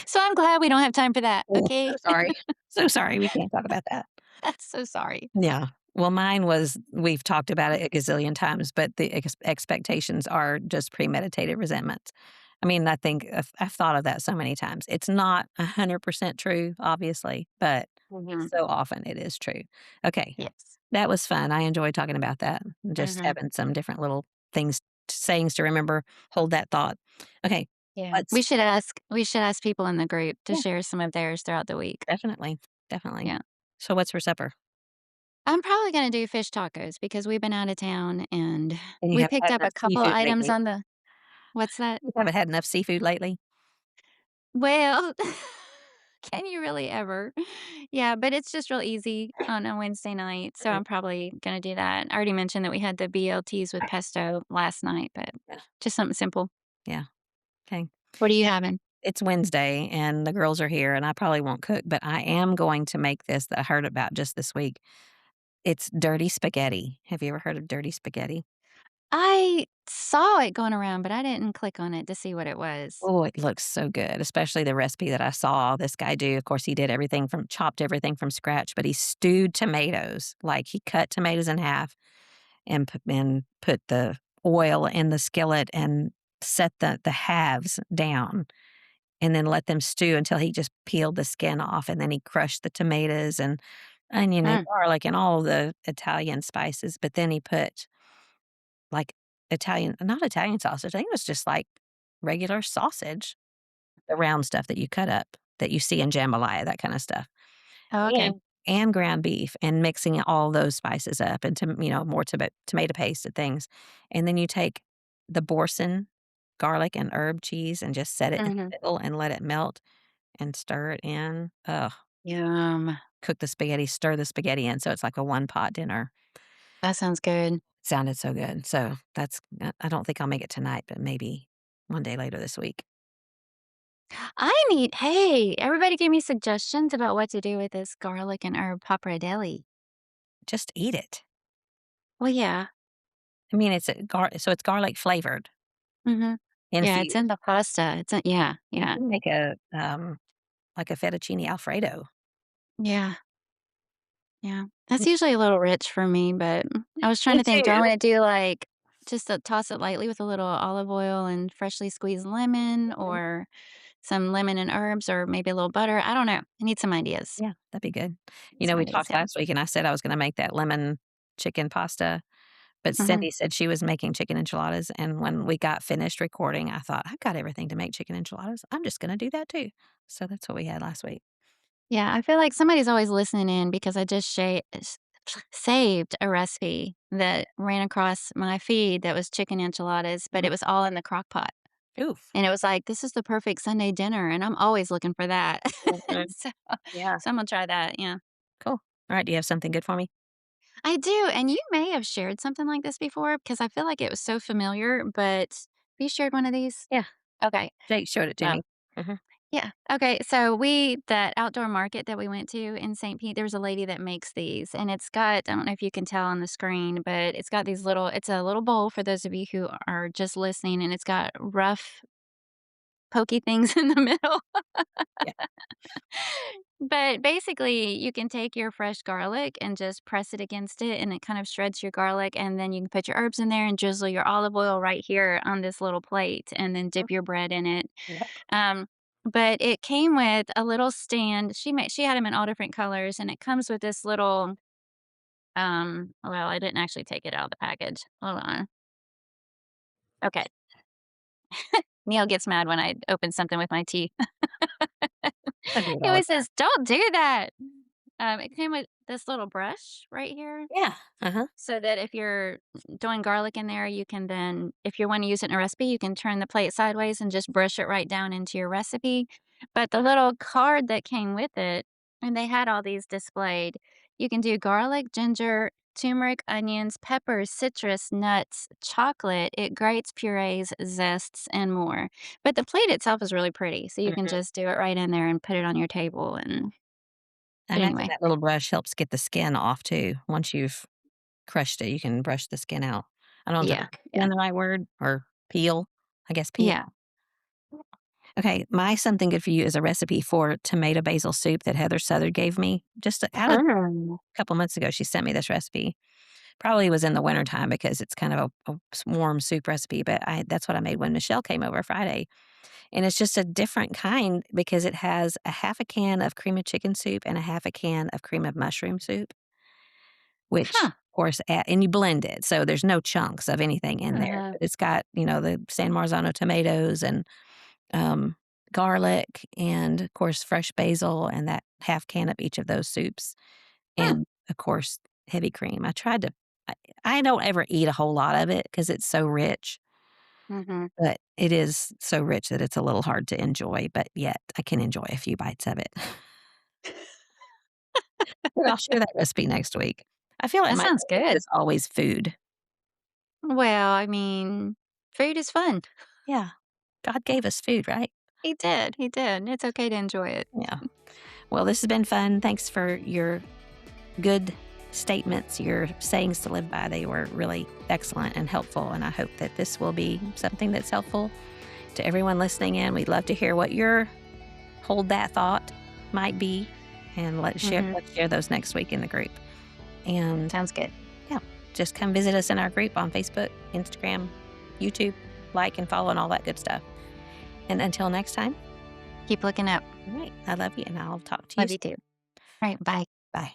So I'm glad we don't have time for that, Oh, okay? so sorry. So sorry, we can't talk about that. I'm so sorry. Yeah. Well, mine was we've talked about it a gazillion times, but the expectations are just premeditated resentment. I mean, I think I've thought of that so many times. It's not 100% true, obviously, but Mhm. so often it is true. Okay, Yes. that was fun. I enjoyed talking about that. Just Mhm. having some different little things, sayings to remember. Hold that thought. Okay, Yeah. let's. We should ask people in the group to Yeah, share some of theirs throughout the week. definitely, definitely. Yeah. So, what's for supper? I'm probably gonna do fish tacos because we've been out of town and And you we haven't picked had up enough a couple seafood items lately. on the what's that? You haven't had enough seafood lately. Well, can you really ever? Yeah, but it's just real easy on a Wednesday night, so Mhm. I'm probably gonna do that. I already mentioned that we had the BLTs with pesto last night, but Yeah, just something simple. yeah. Okay. What are you having? It's Wednesday and the girls are here, and I probably won't cook, but I am going to make this that I heard about just this week. It's dirty spaghetti. Have you ever heard of dirty spaghetti? I saw it going around, but I didn't click on it to see what it was. Oh, it looks so good, especially the recipe that I saw this guy do. Of course, he did everything from chopped everything from scratch, but he stewed tomatoes. Like he cut tomatoes in half and put the oil in the skillet and set the halves down and then let them stew until he just peeled the skin off, and then he crushed the tomatoes and onion and Mm, garlic and all the Italian spices, but then he put, like, Italian not Italian sausage, I think it was just, like, regular sausage, the round stuff that you cut up, that you see in jambalaya, that kinda stuff, oh, okay. and ground beef, and mixing all those spices up into, more tomato paste and things, and then you take the Boursin garlic and herb cheese and just set it in Mhm. the middle and let it melt and stir it in. Ugh, Yum. cook the spaghetti, stir the spaghetti in so it's like a one-pot dinner. That sounds good. Sounded so good. So that's I don't think I'll make it tonight, but maybe one day later this week. Hey, everybody give me suggestions about what to do with this garlic and herb pappardelle. Just eat it. Well, yeah. I mean, it's garlic flavored, Mhm. Yeah, it's in infused. the pasta. Yeah, You yeah. can make a, like a fettuccine alfredo. Yeah, yeah. That's usually a little rich for me, but I was trying Me to think, do I too. wanna do, like, just to toss it lightly with a little olive oil and freshly squeezed lemon Mhm. or some lemon and herbs or maybe a little butter? I don't know. I need some ideas. Yeah, that'd be good. Some We ideas, talked yeah. last week and I said I was gonna make that lemon chicken pasta, but Mhm. Cindy said she was making chicken enchiladas, and when we got finished recording, I thought, "I've got everything to make chicken enchiladas. I'm just gonna do that too." So that's what we had last week. Yeah, I feel like somebody's always listening in because I just saved a recipe that ran across my feed that was chicken enchiladas, but Mhm. it was all in the crock pot. Ooh. And it was like, "This is the perfect Sunday dinner," and I'm always looking for that. Mhm. So Yeah. so I'm gonna try that, yeah. Cool. Alright, do you have something good for me? I do, and you may have shared something like this before because I feel like it was so familiar, but have you shared one of these? Yeah, Okay. Jake showed it to Well me. Mhm. yeah. Okay. So that outdoor market that we went to in St. Pete, there was a lady that makes these and it's got, I don't know if you can tell on the screen, but it's got it's a little bowl for those of you who are just listening and it's got rough, pokey things in the middle. Yeah. But basically, you can take your fresh garlic and just press it against it, and it kind of shreds your garlic. And then you can put your herbs in there and drizzle your olive oil right here on this little plate, and then Mhm. dip your bread in it. Yep. Um, but it came with a little stand. She had them in all different colors, and it comes with this little. Well, I didn't actually take it out of the package. Hold on. Okay, Neil gets mad when I open something with my teeth. I do it He all the always time. says, "Don't do that." It came with this little brush right here. Yeah. Uh-huh. So that if you're doing garlic in there, you can then if you wanna use it in a recipe, you can turn the plate sideways and just brush it right down into your recipe. But the little card that came with it, and they had all these displayed, you can do garlic, ginger, turmeric, onions, peppers, citrus, nuts, chocolate, it grates, purees, zests, and more. But the plate itself is really pretty, so you can Mhm. just do it right in there and put it on your table and I but imagine anyway. that little brush helps get the skin off too. Once you've crushed it, you can brush the skin out. I don't know if Yeah, yeah, skin the right word or peel. I guess peel. yeah. Okay, my something good for you is a recipe for tomato basil soup that Heather Southard gave me just out of a Mm. couple months ago. She sent me this recipe. Probably was in the wintertime because it's kind of a warm soup recipe, but that's what I made when Michelle came over Friday. And it's just a different kind because it has a half a can of cream of chicken soup and a half a can of cream of mushroom soup, which, Huh. of course, and you blend it, so there's no chunks of anything in there. Uh-huh. But it's got, the San Marzano tomatoes and, um, garlic and, of course, fresh basil and that half can of each of those soups, Huh. and, of course, heavy cream. I I don't ever eat a whole lot of it because it's so rich, Mhm. but it is so rich that it's a little hard to enjoy, but yet I can enjoy a few bites of it. But I'll share that recipe next week. I feel like That my sounds focus good. is always food. Well, I mean, food is fun. Yeah. God gave us food, right? He did, he did. It's okay to enjoy it. Yeah. Well, this has been fun. Thanks for your good statements, your sayings to live by. They were really excellent and helpful. And I hope that this will be something that's helpful to everyone listening in. We'd love to hear what your hold that thought might be. And Mhm. let's share those next week in the group. And Sounds good. yeah, just come visit us in our group on Facebook, Instagram, YouTube, like and follow and all that good stuff. And until next time, Keep looking up. all right, I love you and I'll talk to you Love you soon. too. Alright, bye. Bye.